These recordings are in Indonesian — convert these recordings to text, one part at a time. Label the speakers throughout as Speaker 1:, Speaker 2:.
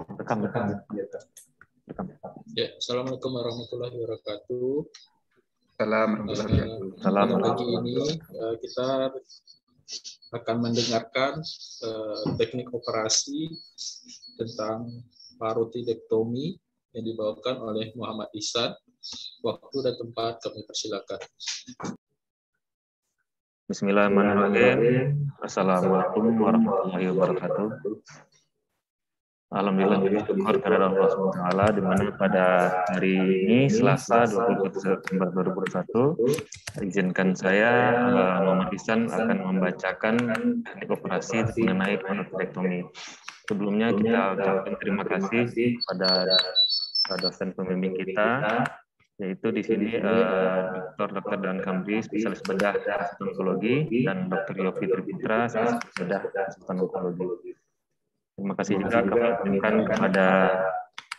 Speaker 1: Rekam.
Speaker 2: Ya, Assalamualaikum warahmatullahi wabarakatuh.
Speaker 1: Salam.
Speaker 2: Pada pagi ini kita akan mendengarkan teknik operasi tentang parotidektomi yang dibawakan oleh Muhammad Ihsan. Waktu dan tempat kami persilakan.
Speaker 1: Bismillahirrahmanirrahim. Assalamualaikum warahmatullahi wabarakatuh. Alhamdulillah bersyukur kepada Allah SWT, di mana pada hari ini Selasa 20 September 2021 izinkan saya Muhammad Ihsan akan membacakan teknik operasi mengenai parotidektomi. Sebelumnya kita ucapkan terima kasih pada dosen pembimbing kita, yaitu di sini Dr. Dan Kamri, spesialis bedah onkologi, dan Dr. Yofi Triputra, spesialis bedah onkologi. Terima kasih juga kami ucapkan kepada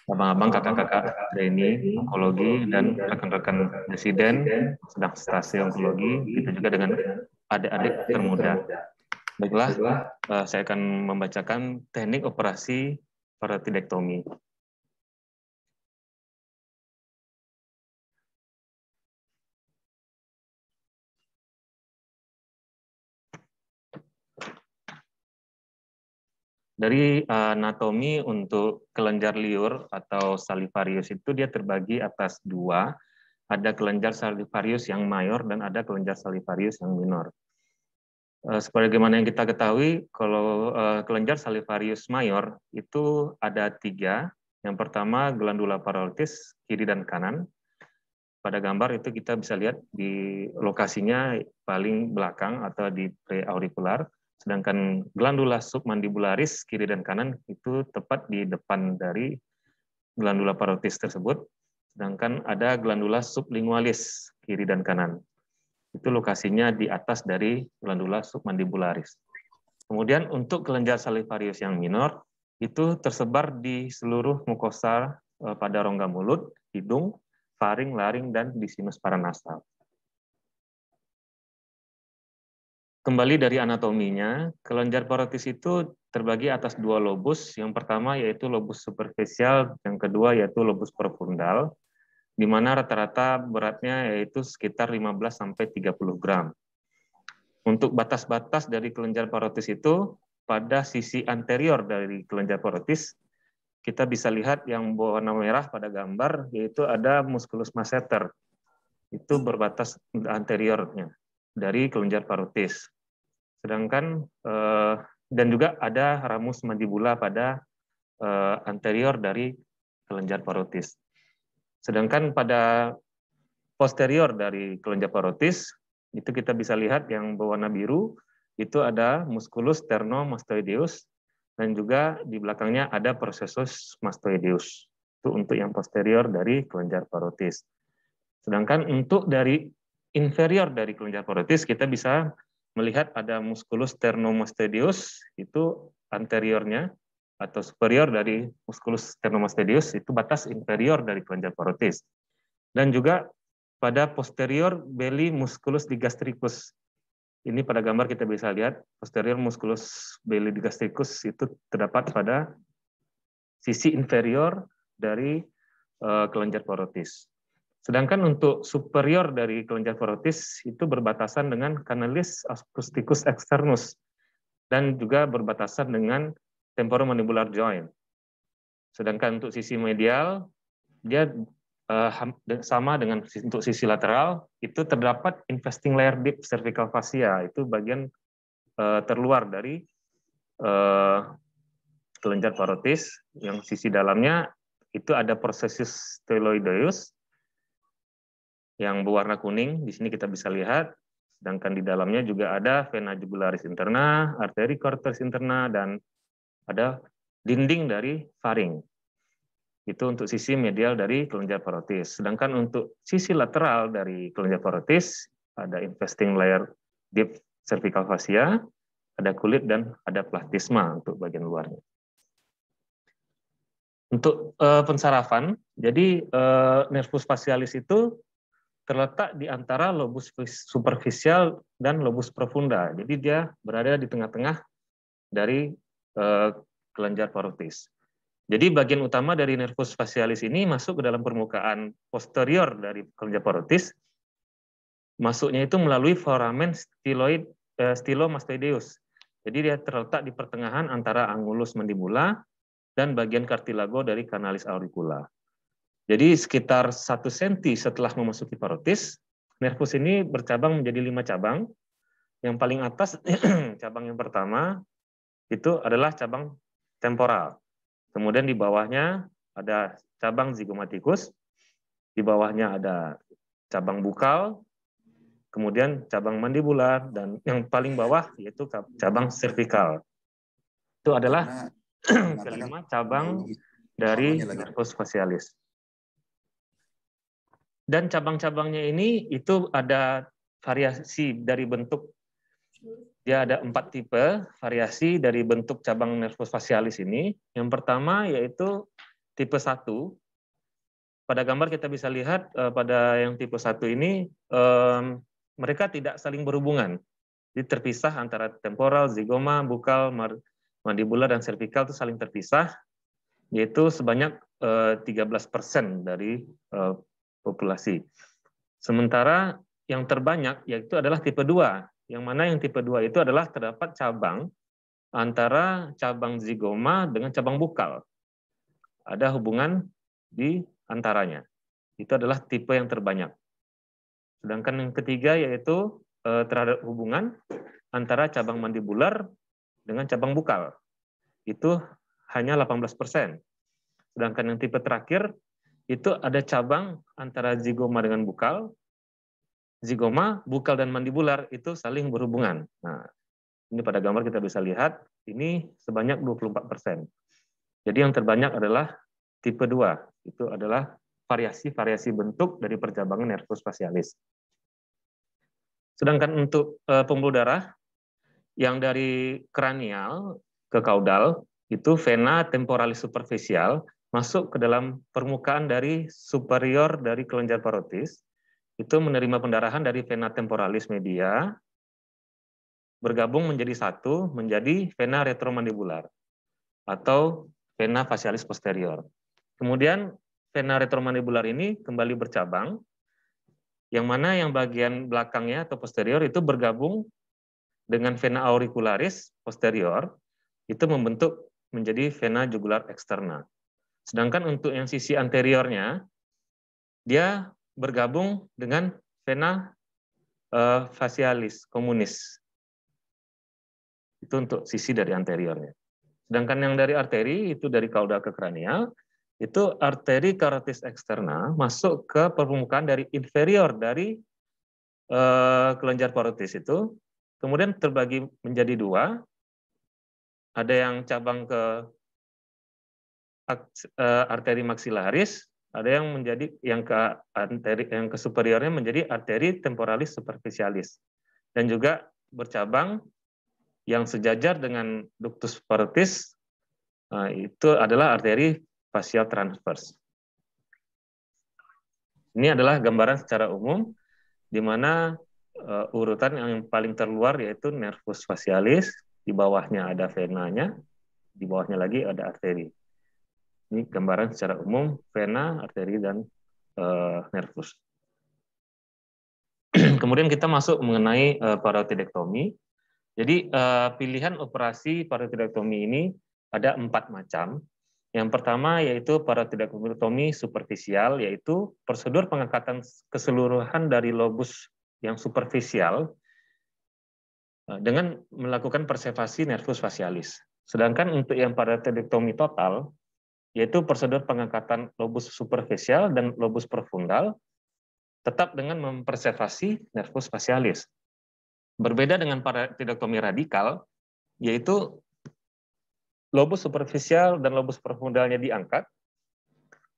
Speaker 1: abang-abang, kakak-kakak trainee onkologi dan rekan-rekan residen sedang stasi onkologi, kita juga dengan adik-adik termuda. Baiklah, saya akan membacakan teknik operasi parotidektomi. Dari anatomi untuk kelenjar liur atau salivarius itu dia terbagi atas dua, ada kelenjar salivarius yang mayor dan ada kelenjar salivarius yang minor. Sebagaimana yang kita ketahui, kalau kelenjar salivarius mayor itu ada tiga. Yang pertama glandula parotidis kiri dan kanan. Pada gambar itu kita bisa lihat di lokasinya paling belakang atau di preaurikular. Sedangkan glandula submandibularis kiri dan kanan itu tepat di depan dari glandula parotidis tersebut. Sedangkan ada glandula sublingualis kiri dan kanan. Itu lokasinya di atas dari glandula submandibularis. Kemudian untuk kelenjar salivarius yang minor itu tersebar di seluruh mukosa pada rongga mulut, hidung, faring, laring, dan di sinus paranasal. Kembali dari anatominya, kelenjar parotidis itu terbagi atas dua lobus. Yang pertama yaitu lobus superficial, yang kedua yaitu lobus profundal, di mana rata-rata beratnya yaitu sekitar 15-30 gram. Untuk batas-batas dari kelenjar parotidis itu, pada sisi anterior dari kelenjar parotidis, kita bisa lihat yang berwarna merah pada gambar, yaitu ada musculus masseter. Itu berbatas anteriornya dari kelenjar parotidis. Sedangkan dan juga ada ramus mandibula pada anterior dari kelenjar parotidis. Sedangkan pada posterior dari kelenjar parotidis itu kita bisa lihat yang berwarna biru itu ada musculus sternomastoideus dan juga di belakangnya ada processus mastoideus. Itu untuk yang posterior dari kelenjar parotidis. Sedangkan untuk dari inferior dari kelenjar parotidis kita bisa melihat ada musculus sternomastoideus itu anteriornya atau superior dari musculus sternomastoideus itu batas inferior dari kelenjar parotidis. Dan juga pada posterior belly musculus digastricus. Ini pada gambar kita bisa lihat posterior musculus belly digastricus itu terdapat pada sisi inferior dari kelenjar parotidis. Sedangkan untuk superior dari kelenjar parotidis itu berbatasan dengan canalis acousticus externus dan juga berbatasan dengan temporomandibular joint. Sedangkan untuk sisi medial dia sama dengan untuk sisi lateral itu terdapat investing layer deep cervical fascia, itu bagian terluar dari kelenjar parotidis yang sisi dalamnya itu ada processus styloideus yang berwarna kuning, di sini kita bisa lihat, sedangkan di dalamnya juga ada vena jugularis interna, arteri cortex interna, dan ada dinding dari faring. Itu untuk sisi medial dari kelenjar parotidis. Sedangkan untuk sisi lateral dari kelenjar parotidis, ada investing layer deep cervical fascia, ada kulit, dan ada plastisma untuk bagian luarnya. Untuk pensarafan, jadi nervus facialis itu terletak di antara lobus superficial dan lobus profunda. Jadi dia berada di tengah-tengah dari kelenjar parotidis. Jadi bagian utama dari nervus facialis ini masuk ke dalam permukaan posterior dari kelenjar parotis. Masuknya itu melalui foramen stylomastoideus. Jadi dia terletak di pertengahan antara angulus mandibula dan bagian kartilago dari canalis auricula. Jadi sekitar 1 cm setelah memasuki parotis, nervus ini bercabang menjadi 5 cabang. Yang paling atas, cabang yang pertama, itu adalah cabang temporal. Kemudian di bawahnya ada cabang zygomatikus, di bawahnya ada cabang bukal, kemudian cabang mandibular, dan yang paling bawah yaitu cabang cervical. Itu adalah kelima cabang dari nervus facialis. Dan cabang-cabangnya ini itu ada variasi dari bentuk. Dia ada 4 tipe variasi dari bentuk cabang nervus facialis ini. Yang pertama yaitu tipe 1. Pada gambar kita bisa lihat pada yang tipe 1 ini mereka tidak saling berhubungan. Jadi terpisah antara temporal, zygoma, bukal, mandibular, dan cervical itu saling terpisah, yaitu sebanyak 13% dari populasi. Sementara yang terbanyak yaitu adalah tipe 2, yang mana yang tipe 2 itu adalah terdapat cabang antara cabang zygoma dengan cabang bukal. Ada hubungan di antaranya. Itu adalah tipe yang terbanyak. Sedangkan yang ketiga yaitu terhadap hubungan antara cabang mandibular dengan cabang bukal. Itu hanya 18%. Sedangkan yang tipe terakhir itu ada cabang antara zygoma dengan bukal. Zygoma, bukal, dan mandibular itu saling berhubungan. Nah, ini pada gambar kita bisa lihat, ini sebanyak 24%. Jadi yang terbanyak adalah tipe 2. Itu adalah variasi-variasi bentuk dari percabangan nervus facialis. Sedangkan untuk pembuluh darah, yang dari kranial ke kaudal, itu vena temporalis superficial, masuk ke dalam permukaan dari superior dari kelenjar parotis, itu menerima pendarahan dari vena temporalis media, bergabung menjadi satu, menjadi vena retromandibular, atau vena facialis posterior. Kemudian vena retromandibular ini kembali bercabang, yang mana yang bagian belakangnya atau posterior itu bergabung dengan vena auricularis posterior, itu membentuk menjadi vena jugular externa. Sedangkan untuk yang sisi anteriornya, dia bergabung dengan vena facialis communis. Itu untuk sisi dari anteriornya. Sedangkan yang dari arteri, itu dari kaudal ke kranial, itu arteri carotis externa masuk ke permukaan dari inferior dari kelenjar parotis itu, kemudian terbagi menjadi 2, ada yang cabang ke arteri maxillaris, ada yang menjadi yang ke superiornya menjadi arteri temporalis superficialis, dan juga bercabang yang sejajar dengan ductus parotis, itu adalah arteri facial transverse. Ini adalah gambaran secara umum di mana urutan yang paling terluar yaitu nervus facialis, di bawahnya ada venanya, di bawahnya lagi ada arteri. Ini gambaran secara umum vena, arteri, dan nervus. Kemudian kita masuk mengenai parotidektomi. Jadi pilihan operasi parotidektomi ini ada 4 macam. Yang pertama yaitu parotidektomi superficial, yaitu prosedur pengangkatan keseluruhan dari lobus yang superficial dengan melakukan preservasi nervus facialis. Sedangkan untuk yang parotidektomi total, yaitu prosedur pengangkatan lobus superficial dan lobus profundal, tetap dengan mempreservasi nervus facialis. Berbeda dengan parotidektomi radikal, yaitu lobus superficial dan lobus profundalnya diangkat,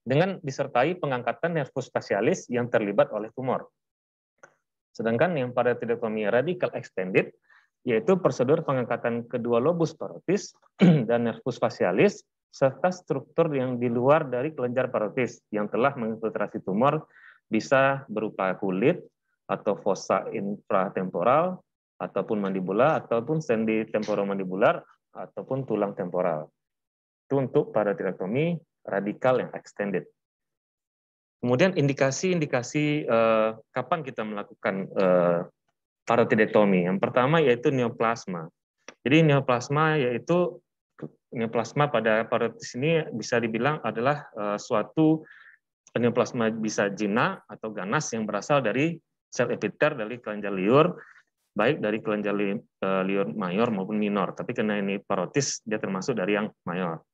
Speaker 1: dengan disertai pengangkatan nervus facialis yang terlibat oleh tumor. Sedangkan yang parotidektomi radikal extended, yaitu prosedur pengangkatan kedua lobus parotis dan nervus facialis, serta struktur yang di luar dari kelenjar parotis yang telah menginfiltrasi tumor, bisa berupa kulit atau fossa infratemporal ataupun mandibula ataupun sendi temporomandibular ataupun tulang temporal. Itu untuk parotideektomi radikal yang extended. Kemudian indikasi-indikasi kapan kita melakukan parotideektomi. Yang pertama yaitu neoplasma. Jadi neoplasma pada parotis ini bisa dibilang adalah suatu neoplasma bisa jinak atau ganas yang berasal dari sel epiter dari kelenjar liur, baik dari kelenjar liur mayor maupun minor. Tapi karena ini parotis, dia termasuk dari yang mayor.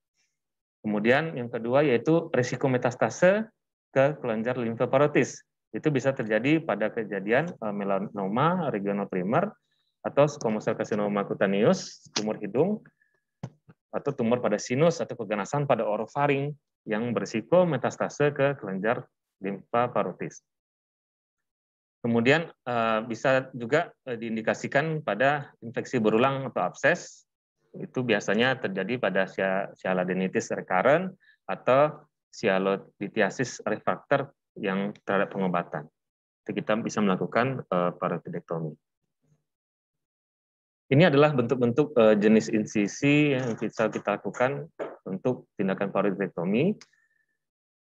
Speaker 1: Kemudian yang kedua yaitu risiko metastase ke kelenjar limfa parotis. Itu bisa terjadi pada kejadian melanoma regionoprimer atau squamous cell carcinoma cutaneous, tumor hidung, atau tumor pada sinus atau keganasan pada orofaring yang berisiko metastase ke kelenjar limfa parotis. Kemudian bisa juga diindikasikan pada infeksi berulang atau abses. Itu biasanya terjadi pada sialadenitis recurrent atau sialoditiasis refractor yang terhadap pengobatan. Jadi kita bisa melakukan parotideektomi. Ini adalah bentuk-bentuk jenis insisi yang bisa kita lakukan untuk tindakan parotideektomi.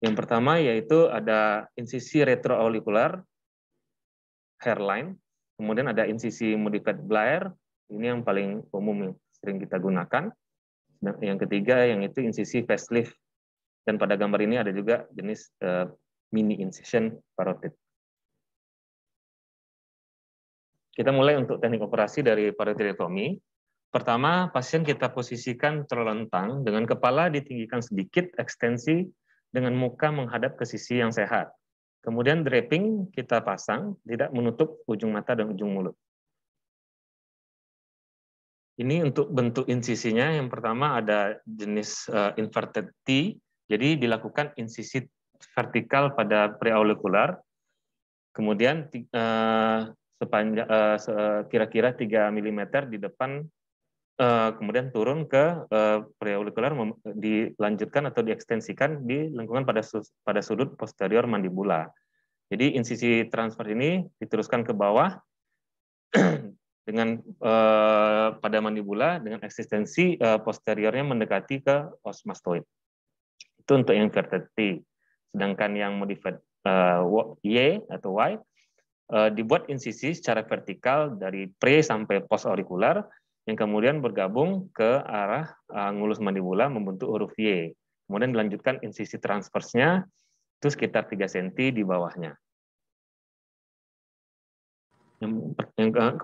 Speaker 1: Yang pertama yaitu ada insisi retroaurikular, hairline, kemudian ada insisi modified Blair, ini yang paling umum yang sering kita gunakan. Dan yang ketiga yang itu insisi facelift. Dan pada gambar ini ada juga jenis mini incision parotid. Kita mulai untuk teknik operasi dari parotideektomi. Pertama, pasien kita posisikan terlentang dengan kepala ditinggikan sedikit, ekstensi dengan muka menghadap ke sisi yang sehat. Kemudian draping kita pasang, tidak menutup ujung mata dan ujung mulut. Ini untuk bentuk insisinya, yang pertama ada jenis inverted T, jadi dilakukan insisi vertikal pada preaurikular, kemudian sepanjang kira-kira 3 mm di depan, kemudian turun ke preaurikular, dilanjutkan atau diekstensikan di lengkungan pada sudut posterior mandibula. Jadi insisi transfer ini diteruskan ke bawah dengan pada mandibula dengan eksistensi posteriornya mendekati ke os mastoid. Itu untuk yang inverted T. Sedangkan yang modified Y atau Y dibuat insisi secara vertikal dari pre sampai post aurikular yang kemudian bergabung ke arah angulus mandibula membentuk huruf Y. Kemudian dilanjutkan insisi transversnya itu sekitar 3 cm di bawahnya.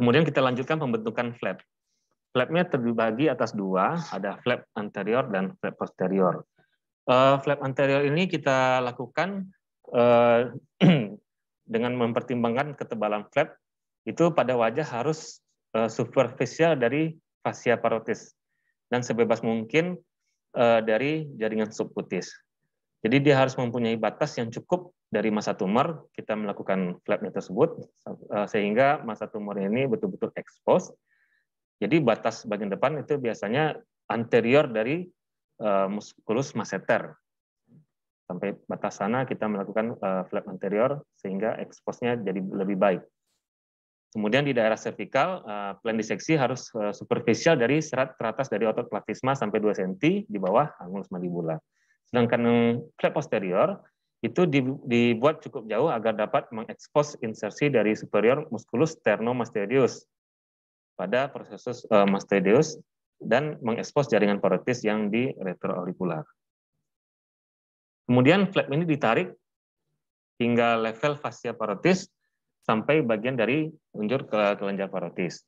Speaker 1: Kemudian kita lanjutkan pembentukan flap. Flapnya terbagi atas dua, ada flap anterior dan flap posterior. Flap anterior ini kita lakukan dengan mempertimbangkan ketebalan flap itu pada wajah harus superficial dari fascia parotis dan sebebas mungkin dari jaringan subkutis. Jadi dia harus mempunyai batas yang cukup dari masa tumor kita melakukan flapnya tersebut sehingga masa tumor ini betul-betul expose. Jadi batas bagian depan itu biasanya anterior dari musculus masseter. Sampai batas sana kita melakukan flap anterior sehingga expose-nya jadi lebih baik. Kemudian di daerah cervical, plan diseksi harus superficial dari serat teratas dari otot platysma sampai 2 cm di bawah angulus mandibula. Sedangkan flap posterior itu dibuat cukup jauh agar dapat mengekspos insersi dari superior musculus sternomastoideus pada prosesus mastoideus dan mengekspos jaringan parotis yang di retroaurikular. Kemudian flap ini ditarik hingga level fascia parotis sampai bagian dari unjur ke kelenjar parotis.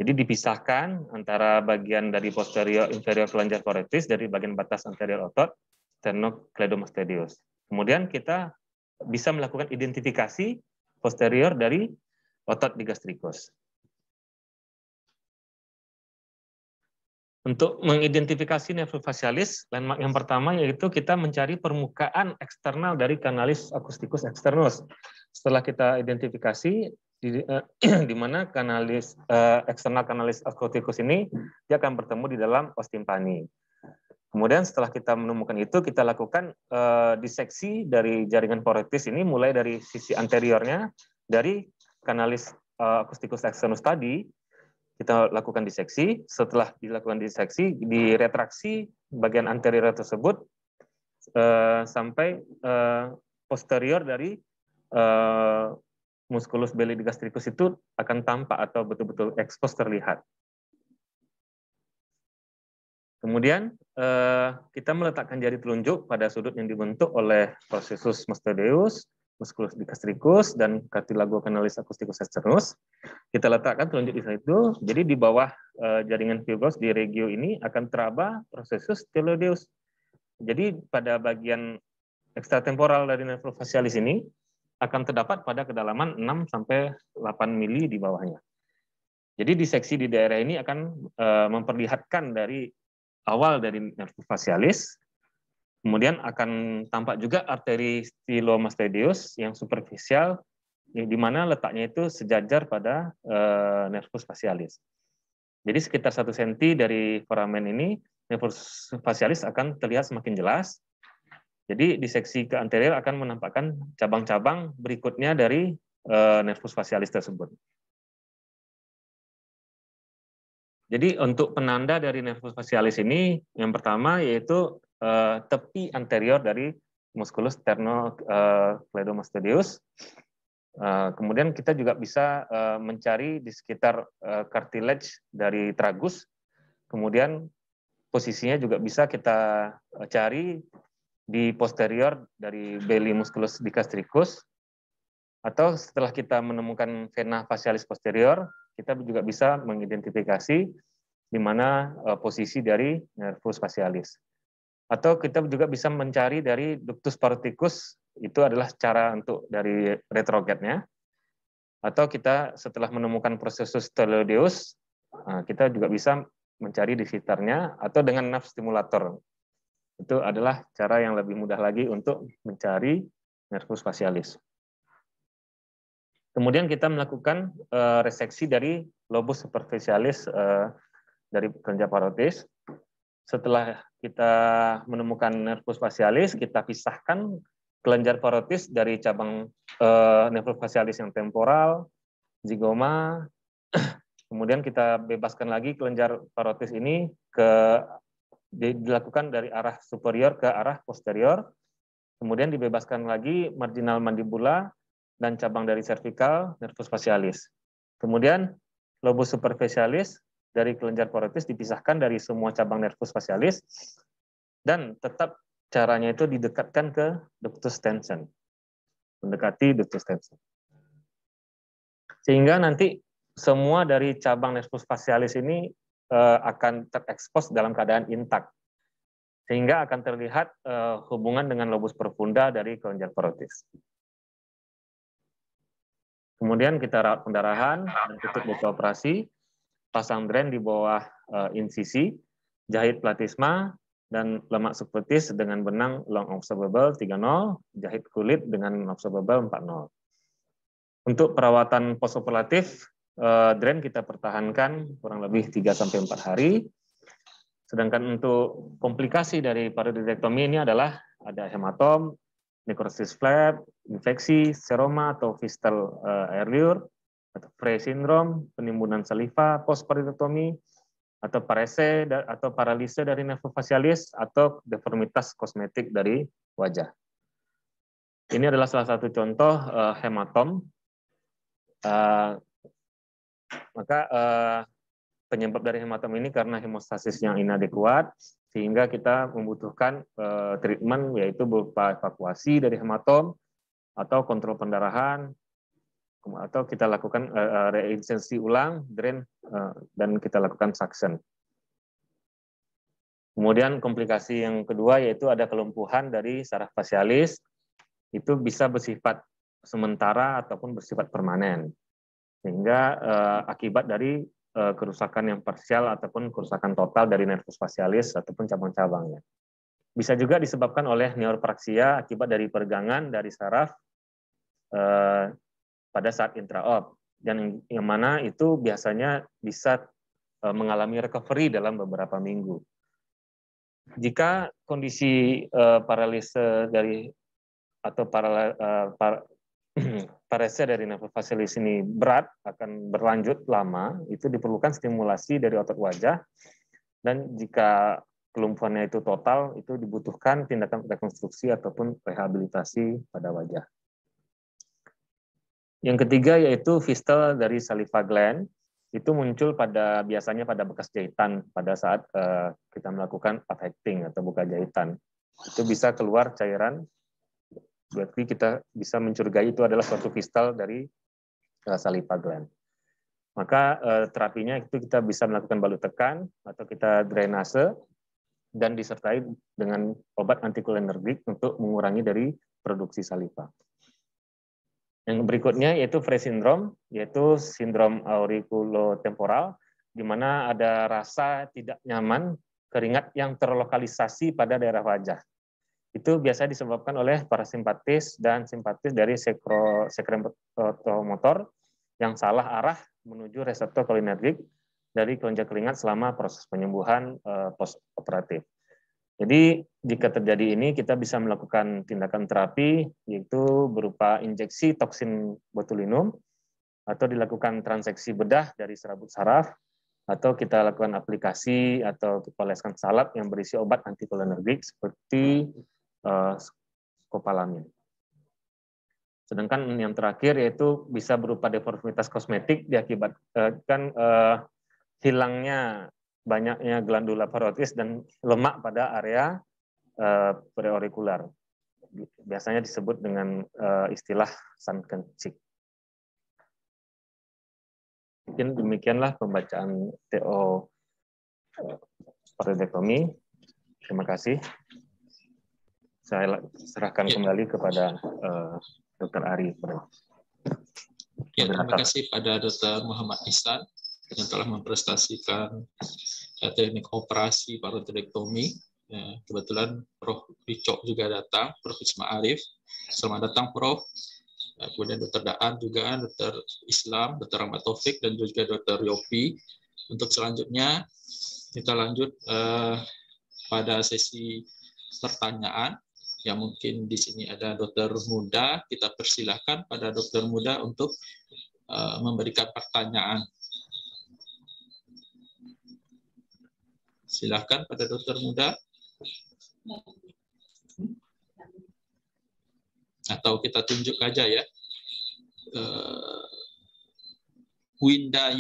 Speaker 1: Jadi dipisahkan antara bagian dari posterior inferior kelenjar parotis dari bagian batas anterior otot sternocleidomastoideus. Kemudian kita bisa melakukan identifikasi posterior dari otot digastricus. Untuk mengidentifikasi nervus facialis, landmark yang pertama yaitu kita mencari permukaan eksternal dari kanalis acousticus externus. Setelah kita identifikasi di mana kanalis eksternal kanalis acousticus ini, dia akan bertemu di dalam os timpani. Kemudian setelah kita menemukan itu, kita lakukan diseksi dari jaringan parotis ini mulai dari sisi anteriornya, dari kanalis acousticus externus tadi, kita lakukan diseksi. Setelah dilakukan diseksi, diretraksi bagian anterior tersebut sampai posterior dari musculus belli gastricus itu akan tampak atau betul-betul ekspos terlihat. Kemudian kita meletakkan jari telunjuk pada sudut yang dibentuk oleh processus mastoideus, musculus gastricus, dan cartilago canalis acousticus externus. Kita letakkan telunjuk di situ. Jadi di bawah jaringan fibrous di regio ini akan teraba processus styloideus. Jadi pada bagian ekstratemporal dari nervus facialis ini akan terdapat pada kedalaman 6 sampai 8 mili di bawahnya. Jadi diseksi di daerah ini akan memperlihatkan dari awal dari nervus facialis, kemudian akan tampak juga arteri stylomastoideus yang superficial, di mana letaknya itu sejajar pada nervus facialis. Jadi sekitar 1 cm dari foramen ini, nervus facialis akan terlihat semakin jelas. Jadi diseksi ke anterior akan menampakkan cabang-cabang berikutnya dari nervus facialis tersebut. Jadi untuk penanda dari nervus facialis ini, yang pertama yaitu tepi anterior dari musculus sternocleidomastoideus. Kemudian kita juga bisa mencari di sekitar cartilage dari tragus. Kemudian posisinya juga bisa kita cari di posterior dari belli musculus gastricus. Atau setelah kita menemukan vena facialis posterior, kita juga bisa mengidentifikasi di mana posisi dari nervus facialis. Atau kita juga bisa mencari dari ductus paroticus, itu adalah cara untuk dari retrogradnya. Atau kita setelah menemukan processus styloideus, kita juga bisa mencari di sekitarnya, atau dengan nerve stimulator. Itu adalah cara yang lebih mudah lagi untuk mencari nervus facialis. Kemudian kita melakukan reseksi dari lobus superficialis dari kelenjar parotis. Setelah kita menemukan nervus facialis, kita pisahkan kelenjar parotis dari cabang nervus facialis yang temporal, zigoma. Kemudian kita bebaskan lagi kelenjar parotis ini dilakukan dari arah superior ke arah posterior. Kemudian dibebaskan lagi marginal mandibula dan cabang dari cervical nervus facialis. Kemudian lobus superficialis dari kelenjar parotis dipisahkan dari semua cabang nervus facialis dan tetap caranya itu didekatkan ke ductus tension. Mendekati ductus tension. Sehingga nanti semua dari cabang nervus facialis ini akan terekspos dalam keadaan intak. Sehingga akan terlihat hubungan dengan lobus profunda dari kelenjar parotis. Kemudian kita rawat pendarahan dan tutup buka operasi, pasang drain di bawah insisi, jahit platisma, dan lemak subkutis dengan benang long observable 3.0, jahit kulit dengan observable 4.0. Untuk perawatan postoperatif, drain kita pertahankan kurang lebih 3-4 hari. Sedangkan untuk komplikasi dari paroidektomi ini adalah ada hematom, necrosis flap, infeksi, seroma atau fistal air liur, atau Frey syndrome, penimbunan saliva post-paroidektomi, atau parese atau paralise dari nervus facialis, atau deformitas kosmetik dari wajah. Ini adalah salah satu contoh hematom. Maka penyebab dari hematom ini karena hemostasis yang inadekuat, sehingga kita membutuhkan treatment yaitu berupa evakuasi dari hematom atau kontrol pendarahan, atau kita lakukan reinsensi ulang drain dan kita lakukan suction. Kemudian komplikasi yang kedua yaitu ada kelumpuhan dari saraf facialis, itu bisa bersifat sementara ataupun bersifat permanen, sehingga akibat dari kerusakan yang parsial ataupun kerusakan total dari nervus facialis ataupun cabang-cabangnya. Bisa juga disebabkan oleh neuropraksia akibat dari peregangan dari saraf pada saat intraop, dan yang mana itu biasanya bisa mengalami recovery dalam beberapa minggu. Jika kondisi paralise dari atau parese dari nervus facialis ini berat, akan berlanjut lama, itu diperlukan stimulasi dari otot wajah, dan jika kelumpuhannya itu total, itu dibutuhkan tindakan rekonstruksi ataupun rehabilitasi pada wajah. Yang ketiga yaitu fistel dari saliva gland, itu muncul biasanya pada bekas jahitan pada saat kita melakukan upacking atau buka jahitan. Itu bisa keluar cairan, berarti kita bisa mencurigai itu adalah suatu fistel dari saliva gland. Maka terapinya itu kita bisa melakukan balut tekan atau kita drainase dan disertai dengan obat antikolinergik untuk mengurangi dari produksi saliva. Yang berikutnya yaitu Frey syndrome, yaitu sindrom auriculotemporal, di mana ada rasa tidak nyaman, keringat yang terlokalisasi pada daerah wajah. Itu biasa disebabkan oleh parasimpatis dan simpatis dari sekremotor yang salah arah menuju reseptor kolinergik dari kelenjar keringat selama proses penyembuhan post-operatif. Jadi jika terjadi ini, kita bisa melakukan tindakan terapi, yaitu berupa injeksi toksin botulinum, atau dilakukan transeksi bedah dari serabut saraf, atau kita lakukan aplikasi atau kita oleskan salep yang berisi obat antikolinergik seperti skopalamin. Sedangkan yang terakhir yaitu bisa berupa deformitas kosmetik diakibatkan hilangnya banyaknya glandula parotis dan lemak pada area preaurikular. Biasanya disebut dengan istilah sun kencing. Mungkin demikianlah pembacaan TO parodektomi. Terima kasih. Saya serahkan kembali kepada Dr. Ari.
Speaker 2: Ya, terima kasih pada Dr. Muhammad Ihsan yang telah mempresentasikan teknik operasi parodektomi. Ya, kebetulan Prof. Ricok juga datang, Prof. Isma Arif. Selamat datang, Prof. Kemudian Dr. Daan juga, Dr. Islam, Dr. Ahmad Taufik, dan juga Dr. Yopi. Untuk selanjutnya, kita lanjut pada sesi pertanyaan. Yang mungkin di sini ada dokter muda, kita persilahkan pada dokter muda untuk memberikan pertanyaan. Silahkan pada dokter muda. Atau kita tunjuk aja ya. Winda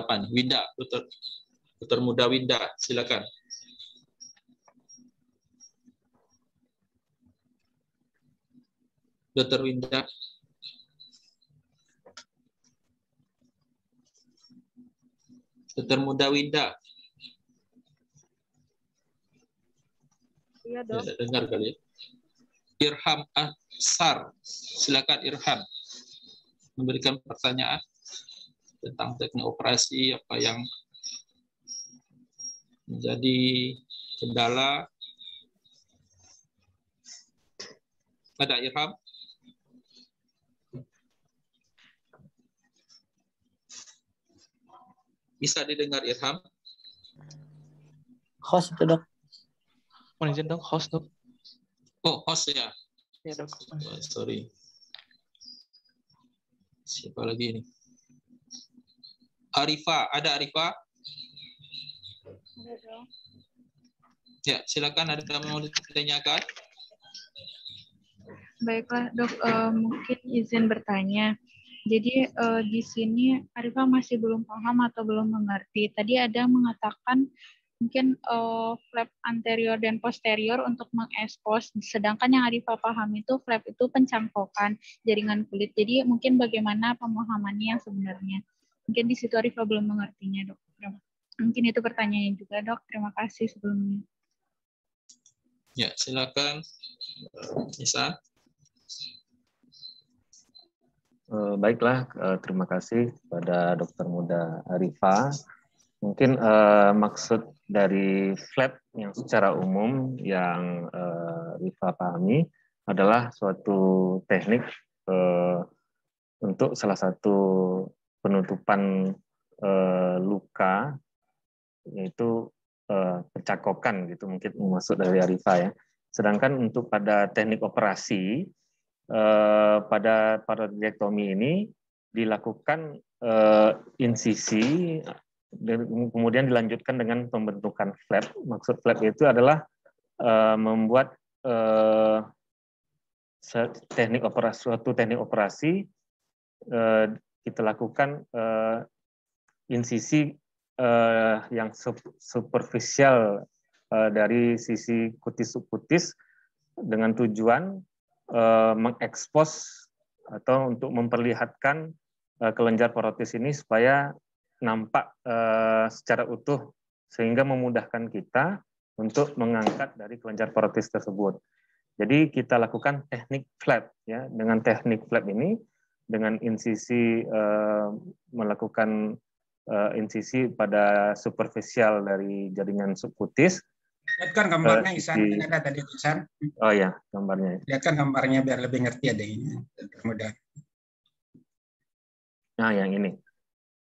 Speaker 2: apa nih? Winda, dokter muda Winda, silakan. Dokter Winda. Dokter muda Winda.
Speaker 3: Iya, Dok.
Speaker 2: Ya, dengar kali ya. Irham Ahsar, silakan Irham memberikan pertanyaan tentang teknik operasi apa yang menjadi kendala. Ada Irham? Bisa didengar Irham?
Speaker 4: Host itu, Dok.
Speaker 5: Mohon izin, Dok. Host, Dok.
Speaker 2: Oh, host ya?
Speaker 5: Iya, Dok.
Speaker 2: Oh, sorry. Siapa lagi ini? Arifa, ada Arifa?
Speaker 3: Ada, Dok.
Speaker 2: Ya, silakan, ada yang mau ditanyakan?
Speaker 3: Baiklah, Dok. Mungkin izin bertanya. Jadi di sini Arifah masih belum paham atau belum mengerti. Tadi ada yang mengatakan mungkin flap anterior dan posterior untuk mengekspos, sedangkan yang Arifah paham itu flap itu pencangkokan jaringan kulit. Jadi mungkin bagaimana pemahamannya yang sebenarnya. Mungkin di situ Arifah belum mengertinya, Dok. Mungkin itu pertanyaannya juga, Dok. Terima kasih sebelumnya.
Speaker 2: Ya, silakan. Isa.
Speaker 1: Baiklah, terima kasih pada Dokter Muda Arifah. Mungkin maksud dari flap yang secara umum yang Arifah pahami adalah suatu teknik untuk salah satu penutupan luka, yaitu pencakokan gitu, mungkin maksud dari Arifah ya. Sedangkan untuk pada teknik operasi pada parodektomi ini dilakukan insisi Dan kemudian dilanjutkan dengan pembentukan flap. Maksud flap itu adalah membuat suatu teknik operasi kita lakukan insisi yang superficial dari sisi kutis subkutis dengan tujuan mengekspos atau untuk memperlihatkan kelenjar parotis ini supaya nampak secara utuh sehingga memudahkan kita untuk mengangkat dari kelenjar parotis tersebut. Jadi kita lakukan teknik flap ya. Dengan teknik flap ini dengan insisi melakukan insisi pada superficial dari jaringan subkutis.
Speaker 4: Lihatkan gambarnya Ihsan, ini ada tadi Ihsan.
Speaker 1: Oh ya, gambarnya.
Speaker 4: Lihatkan gambarnya biar lebih ngerti adanya dan mudah.
Speaker 1: Nah, yang ini.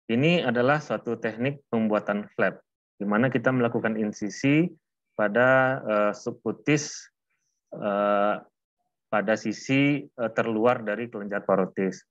Speaker 1: Ini adalah suatu teknik pembuatan flap, di mana kita melakukan insisi pada subkutis pada sisi terluar dari kelenjar parotis,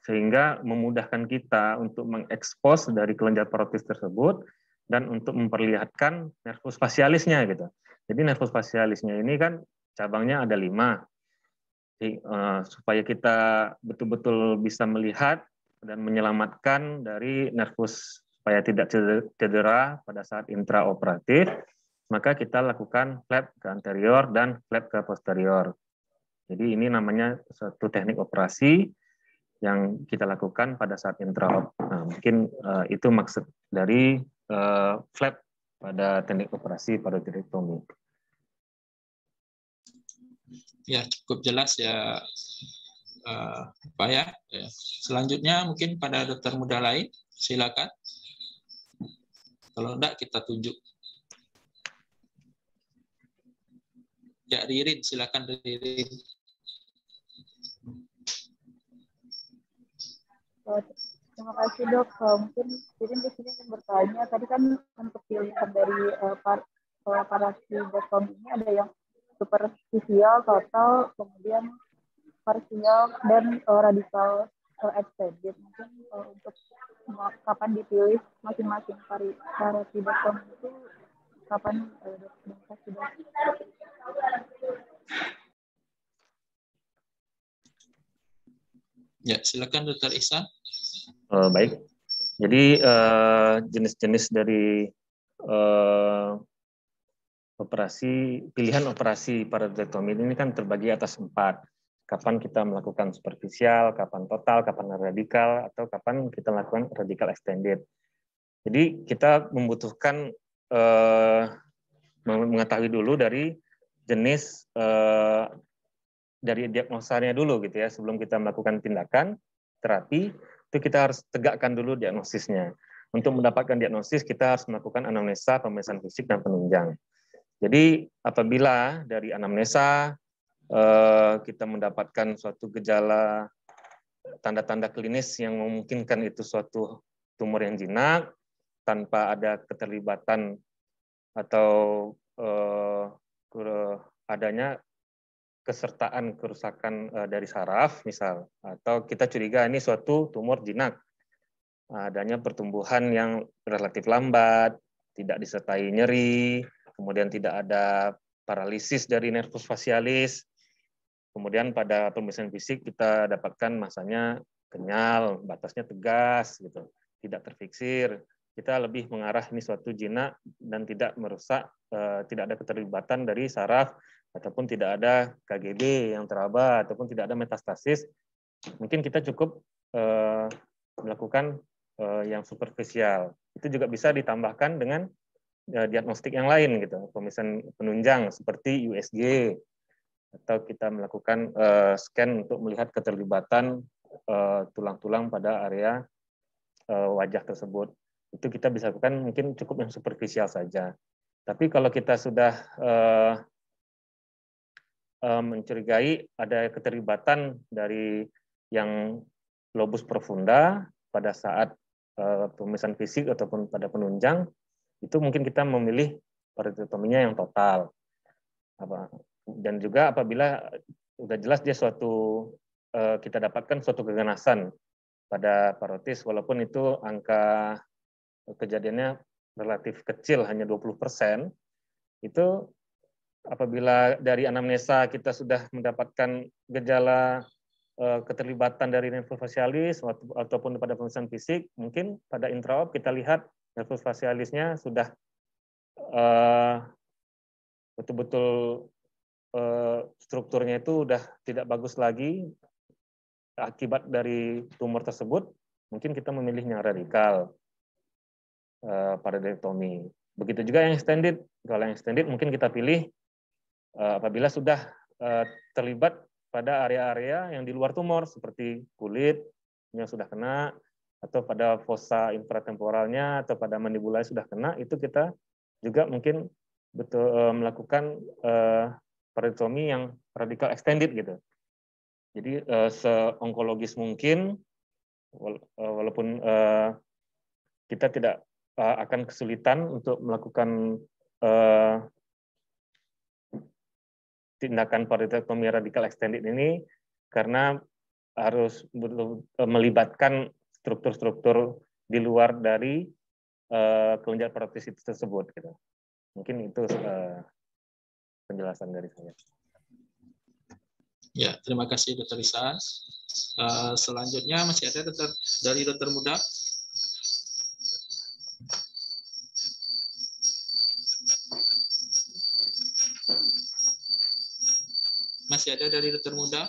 Speaker 1: sehingga memudahkan kita untuk mengekspos dari kelenjar parotis tersebut dan untuk memperlihatkan nervus facialisnya gitu. Jadi nervus facialisnya ini kan cabangnya ada 5. Jadi, supaya kita betul-betul bisa melihat dan menyelamatkan dari nervus supaya tidak cedera pada saat intraoperatif, maka kita lakukan flap ke anterior dan flap ke posterior. Jadi ini namanya suatu teknik operasi yang kita lakukan pada saat intraop. Nah, mungkin itu maksud dari flap pada teknik operasi parotirektomi.
Speaker 2: Ya, cukup jelas ya. Pak ya. Selanjutnya mungkin pada dokter muda lain, silakan. Kalau enggak kita tunjuk. Ya, Ririn, silakan Ririn.
Speaker 6: Terima kasih dok. Mungkin Ririn di sini ingin bertanya. Tadi kan untuk pilihan dari parasitektomi ini ada yang superficial, total, kemudian parsial dan radikal extended. Mungkin untuk kapan dipilih masing-masing parasitektomi itu kapan sudah?
Speaker 2: Ya, silakan Dr. Ihsan.
Speaker 1: Baik. Jadi jenis-jenis dari pilihan operasi parotirektomi ini kan terbagi atas 4. Kapan kita melakukan superficial, kapan total, kapan radikal, atau kapan kita lakukan radikal extended. Jadi kita membutuhkan mengetahui dulu dari jenis dari diagnosanya dulu gitu ya, sebelum kita melakukan tindakan terapi itu kita harus tegakkan dulu diagnosisnya. Untuk mendapatkan diagnosis kita harus melakukan anamnesa, pemeriksaan fisik dan penunjang. Jadi apabila dari anamnesa kita mendapatkan suatu gejala tanda-tanda klinis yang memungkinkan itu suatu tumor yang jinak tanpa ada keterlibatan atau adanya kesertaan kerusakan dari saraf misal, atau kita curiga ini suatu tumor jinak, adanya pertumbuhan yang relatif lambat, tidak disertai nyeri, kemudian tidak ada paralisis dari nervus facialis. Kemudian pada pemeriksaan fisik kita dapatkan masanya kenyal, batasnya tegas, gitu, tidak terfiksir. Kita lebih mengarah ini suatu jinak dan tidak merusak, tidak ada keterlibatan dari saraf ataupun tidak ada KGB yang teraba ataupun tidak ada metastasis. Mungkin kita cukup melakukan yang superficial. Itu juga bisa ditambahkan dengan diagnostik yang lain, gitu, pemeriksaan penunjang seperti USG, atau kita melakukan scan untuk melihat keterlibatan tulang-tulang pada area wajah tersebut. Itu kita bisa lakukan mungkin cukup yang superficial saja. Tapi kalau kita sudah mencurigai ada keterlibatan dari yang lobus profunda pada saat pemeriksaan fisik ataupun pada penunjang, itu mungkin kita memilih parotirektominya yang total. Dan juga apabila sudah jelas dia suatu kita dapatkan suatu keganasan pada parotis, walaupun itu angka kejadiannya relatif kecil, hanya 20%, itu apabila dari anamnesa kita sudah mendapatkan gejala keterlibatan dari nervus facialis ataupun pada pemeriksaan fisik, mungkin pada intraop kita lihat nervus facialisnya sudah betul-betul strukturnya itu udah tidak bagus lagi akibat dari tumor tersebut, mungkin kita memilih yang radikal parodektomi. Begitu juga yang extended. Kalau yang extended mungkin kita pilih apabila sudah terlibat pada area-area yang di luar tumor seperti kulit yang sudah kena, atau pada fossa infratemporalnya atau pada mandibula sudah kena, itu kita juga mungkin betul melakukan parodektomi yang radikal extended gitu. Jadi seonkologis mungkin, walaupun kita tidak akan kesulitan untuk melakukan tindakan parodektomi radikal extended ini, karena harus melibatkan struktur-struktur di luar dari kelenjar parotis tersebut. Gitu. Mungkin itu penjelasan dari saya.
Speaker 2: Ya, terima kasih Dr. Ihsan. Selanjutnya masih ada dari dokter muda. Masih ada dari dokter muda?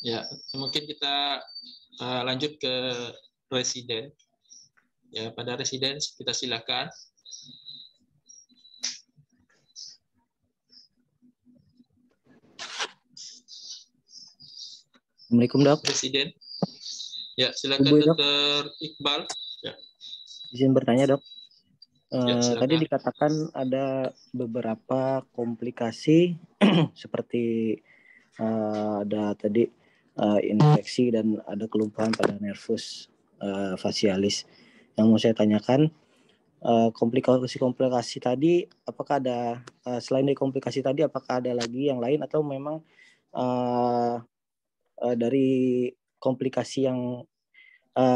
Speaker 2: Ya, mungkin kita lanjut ke residen. Ya, pada residen kita silakan.
Speaker 7: Assalamualaikum dok.
Speaker 2: Presiden. Ya, silakan
Speaker 7: Ibu,
Speaker 2: Dr. Iqbal. Ya.
Speaker 7: Izin bertanya dok.
Speaker 2: Ya,
Speaker 7: tadi dikatakan ada beberapa komplikasi seperti ada tadi infeksi dan ada kelumpuhan pada nervus facialis. Yang mau saya tanyakan, komplikasi tadi apakah ada selain dari komplikasi tadi apakah ada lagi yang lain atau memang dari komplikasi yang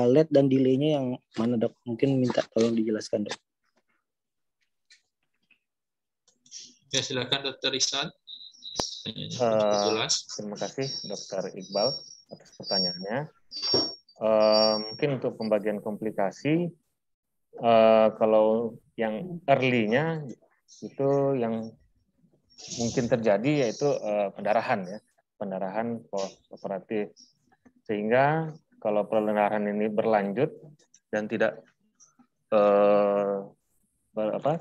Speaker 7: lead dan delay-nya yang mana dok? Mungkin minta tolong dijelaskan dok.
Speaker 2: Ya, silakan Dr. Ihsan.
Speaker 1: Terima kasih Dr. Iqbal atas pertanyaannya. Mungkin untuk pembagian komplikasi, kalau yang early-nya itu yang mungkin terjadi yaitu pendarahan ya, pendarahan post-operatif. Sehingga kalau pendarahan ini berlanjut dan tidak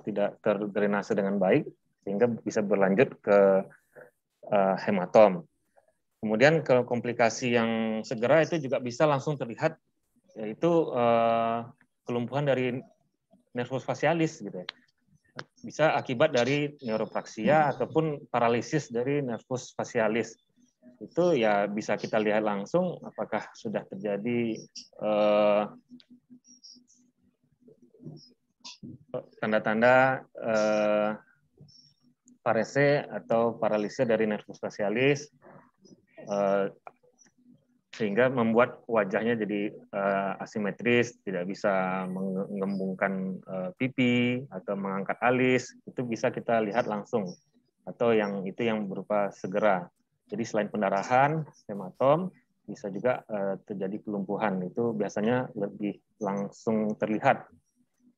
Speaker 1: tidak terdrainase dengan baik, sehingga bisa berlanjut ke hematom. Kemudian kalau komplikasi yang segera itu juga bisa langsung terlihat, yaitu kelumpuhan dari nervus facialis gitu ya. Bisa akibat dari neuropraksia ataupun paralisis dari nervus facialis. Itu ya bisa kita lihat langsung apakah sudah terjadi tanda-tanda parese atau paralisa dari nervus facialis, sehingga membuat wajahnya jadi asimetris, tidak bisa mengembungkan pipi atau mengangkat alis. Itu bisa kita lihat langsung, atau yang itu yang berupa segera. Jadi selain pendarahan, hematom, bisa juga terjadi kelumpuhan. Itu biasanya lebih langsung terlihat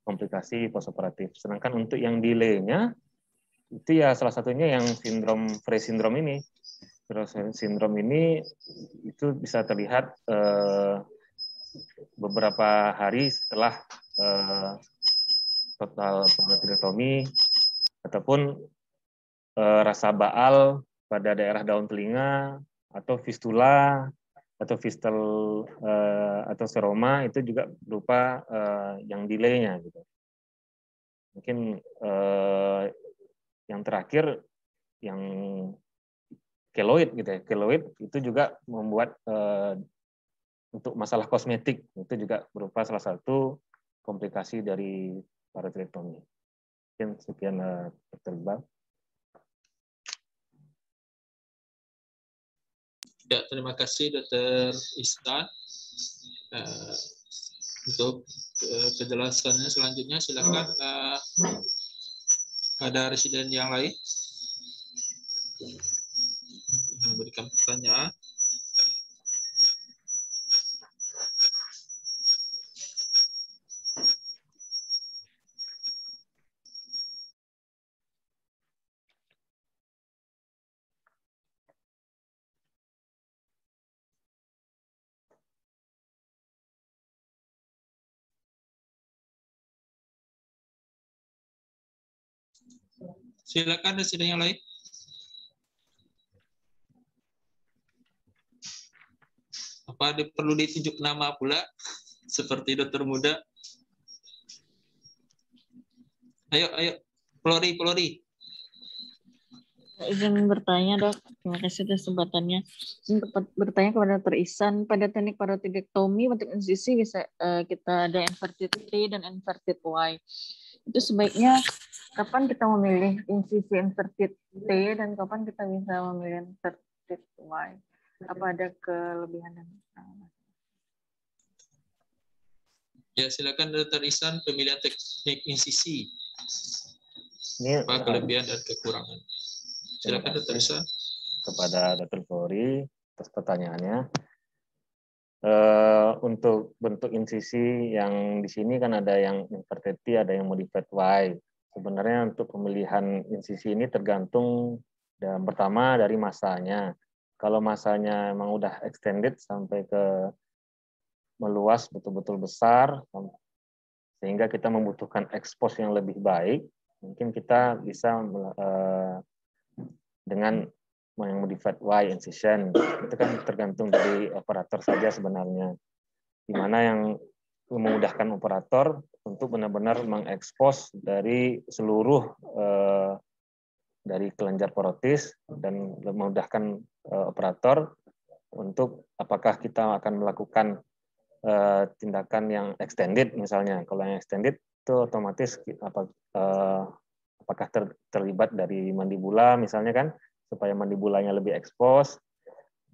Speaker 1: komplikasi postoperatif. Sedangkan untuk yang delay-nya, itu ya salah satunya yang sindrom Frey syndrome ini. Frey syndrome ini itu bisa terlihat beberapa hari setelah total parodektomi, ataupun rasa baal pada daerah daun telinga, atau fistula, atau fistel atau seroma, itu juga berupa yang delay-nya gitu. Mungkin yang terakhir yang keloid gitu ya. Keloid itu juga membuat untuk masalah kosmetik, itu juga berupa salah satu komplikasi dari parodektomi. Sekian Dr. Iqbal.
Speaker 2: Ya, terima kasih Dr. Ihsan. Untuk penjelasannya selanjutnya silakan pada residen yang lain memberikan pertanyaan. Silakan residen yang lain. Apa perlu ditunjuk nama pula seperti dokter muda? Ayo, Pelori.
Speaker 8: Izin bertanya, Dok. Terima kasih atas kesempatannya. Untuk bertanya kepada Dr. Ihsan, pada teknik parotidektomi untuk insisi bisa kita ada inverted T dan inverted Y. Itu sebaiknya kapan kita memilih insisi inverted T dan kapan kita bisa memilih inverted Y? Apa ada kelebihan dan
Speaker 2: Ya, silakan Dr. Ihsan, pemilihan teknik insisi.
Speaker 1: Ini
Speaker 2: apa kelebihan dan kekurangan? Silakan Dr. Ihsan.
Speaker 1: Kepada Dr. Flori atas pertanyaannya. Untuk bentuk insisi yang di sini kan ada yang inverted T, ada yang modified Y. Sebenarnya untuk pemilihan insisi ini tergantung dan pertama dari masanya. Kalau masanya memang udah extended sampai ke meluas betul-betul besar sehingga kita membutuhkan expose yang lebih baik, mungkin kita bisa dengan yang modified Y incision. Itu kan tergantung dari operator saja sebenarnya. Di mana yang memudahkan operator untuk benar-benar mengekspos dari seluruh dari kelenjar porotis dan memudahkan operator untuk apakah kita akan melakukan tindakan yang extended misalnya. Kalau yang extended itu otomatis apakah terlibat dari mandibula misalnya kan, supaya mandibulanya lebih ekspos,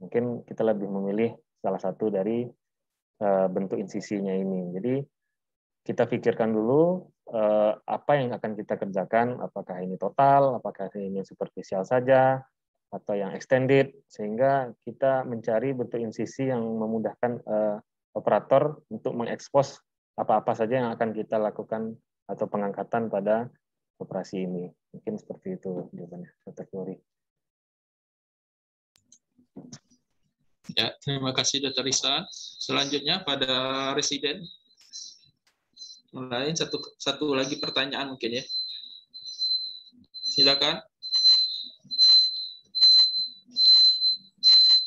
Speaker 1: mungkin kita lebih memilih salah satu dari bentuk insisinya ini. Jadi kita pikirkan dulu apa yang akan kita kerjakan, apakah ini total, apakah ini superficial saja, atau yang extended, sehingga kita mencari bentuk insisi yang memudahkan operator untuk mengekspos apa-apa saja yang akan kita lakukan atau pengangkatan pada operasi ini. Mungkin seperti itu jawabannya, Dr. Flori.
Speaker 2: Ya, terima kasih Dr. Ihsan. Selanjutnya pada residen lain satu lagi pertanyaan mungkin ya. Silakan.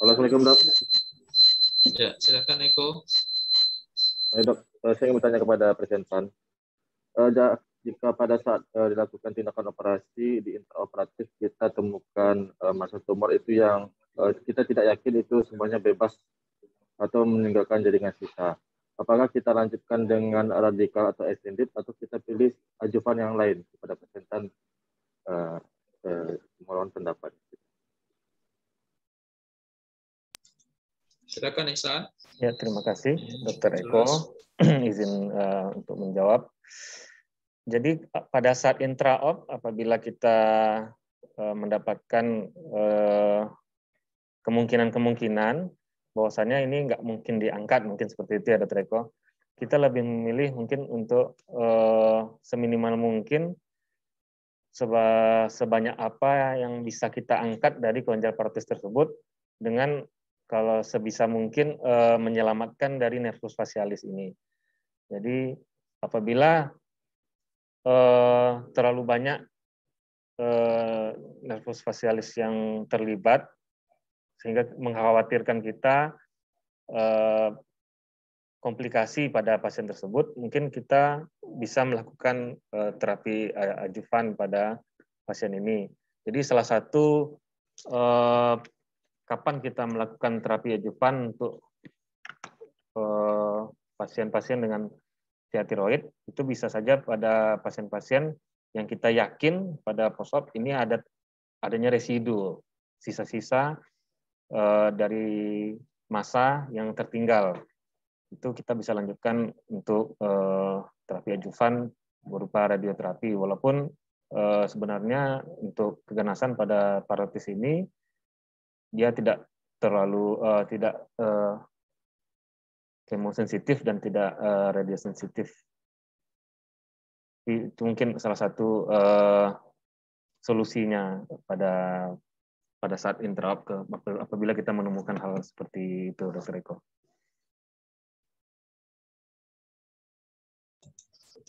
Speaker 9: Assalamualaikum dok.
Speaker 2: Ya, silakan Eko.
Speaker 9: Dok, saya ingin bertanya kepada presentan. Jika pada saat dilakukan tindakan operasi di intraoperatif kita temukan massa tumor itu yang kita tidak yakin itu semuanya bebas atau meninggalkan jaringan sisa. Apakah kita lanjutkan dengan radikal atau extended atau kita pilih adjuvan yang lain kepada presentan mohon pendapat.
Speaker 2: Silakan Ihsan.
Speaker 1: Ya, terima kasih Dr. Eko izin untuk menjawab. Jadi pada saat intraop apabila kita mendapatkan kemungkinan bahwasannya ini nggak mungkin diangkat, mungkin seperti itu ya Dr. Eko, kita lebih memilih mungkin untuk seminimal mungkin sebanyak apa yang bisa kita angkat dari kelenjar porotis tersebut dengan kalau sebisa mungkin menyelamatkan dari nervus facialis ini. Jadi apabila terlalu banyak nervus facialis yang terlibat sehingga mengkhawatirkan kita komplikasi pada pasien tersebut, mungkin kita bisa melakukan terapi adjuvan pada pasien ini. Jadi salah satu kapan kita melakukan terapi adjuvan untuk pasien-pasien dengan tiroid itu bisa saja pada pasien-pasien yang kita yakin pada post-op ini adanya residu, sisa-sisa dari masa yang tertinggal. Itu kita bisa lanjutkan untuk terapi adjuvan berupa radioterapi. Walaupun sebenarnya untuk keganasan pada parotis ini dia tidak terlalu kemosensitif dan tidak radiosensitif. Itu mungkin salah satu solusinya pada saat interop apabila kita menemukan hal seperti itu, Dr. Eko.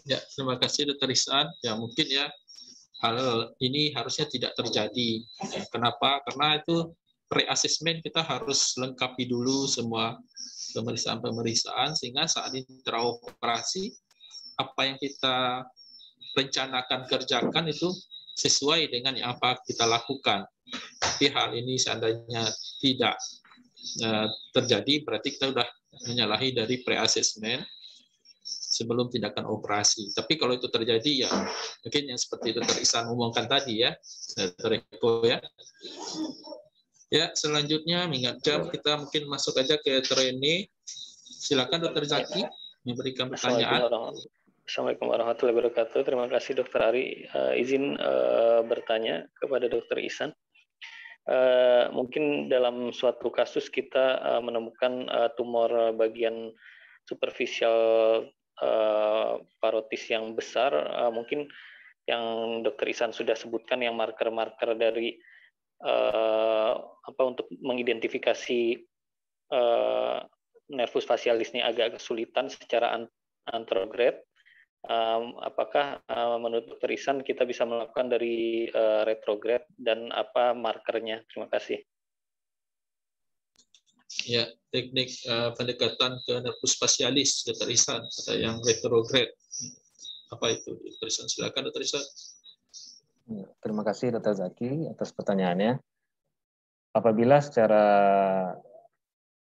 Speaker 2: Ya, terima kasih Dr. Ihsan. Ya, mungkin ya hal ini harusnya tidak terjadi. Kenapa? Karena itu pre-assessment kita harus lengkapi dulu semua pemeriksaan-pemeriksaan sehingga saat intraoperasi apa yang kita rencanakan kerjakan itu sesuai dengan yang apa kita lakukan. Tapi hal ini seandainya tidak terjadi, berarti kita sudah menyalahi dari pre-assessment sebelum tindakan operasi. Tapi kalau itu terjadi ya mungkin yang seperti Dr. Ihsan umumkan tadi ya, Dr. Eko ya. Ya, selanjutnya mengingat jam kita mungkin masuk aja ke Q&A. Silakan Dr. Zaki memberikan pertanyaan.
Speaker 7: Assalamualaikum warahmatullahi wabarakatuh. Terima kasih Dr. Ari. Izin bertanya kepada Dr. Ihsan. Mungkin dalam suatu kasus kita menemukan tumor bagian superficial parotis yang besar, mungkin yang Dr. Ihsan sudah sebutkan yang marker-marker dari untuk mengidentifikasi nervus facialisnya agak kesulitan secara anterograde. Apakah menurut Dr. Ihsan kita bisa melakukan dari retrograde dan apa markernya? Terima kasih.
Speaker 2: Ya, teknik pendekatan ke nervus facialis, Dr. Ihsan, ada yang retrograde. Apa itu, Dr. Ihsan? Silakan, Dr. Ihsan.
Speaker 1: Terima kasih, Dr. Zaki, atas pertanyaannya. Apabila secara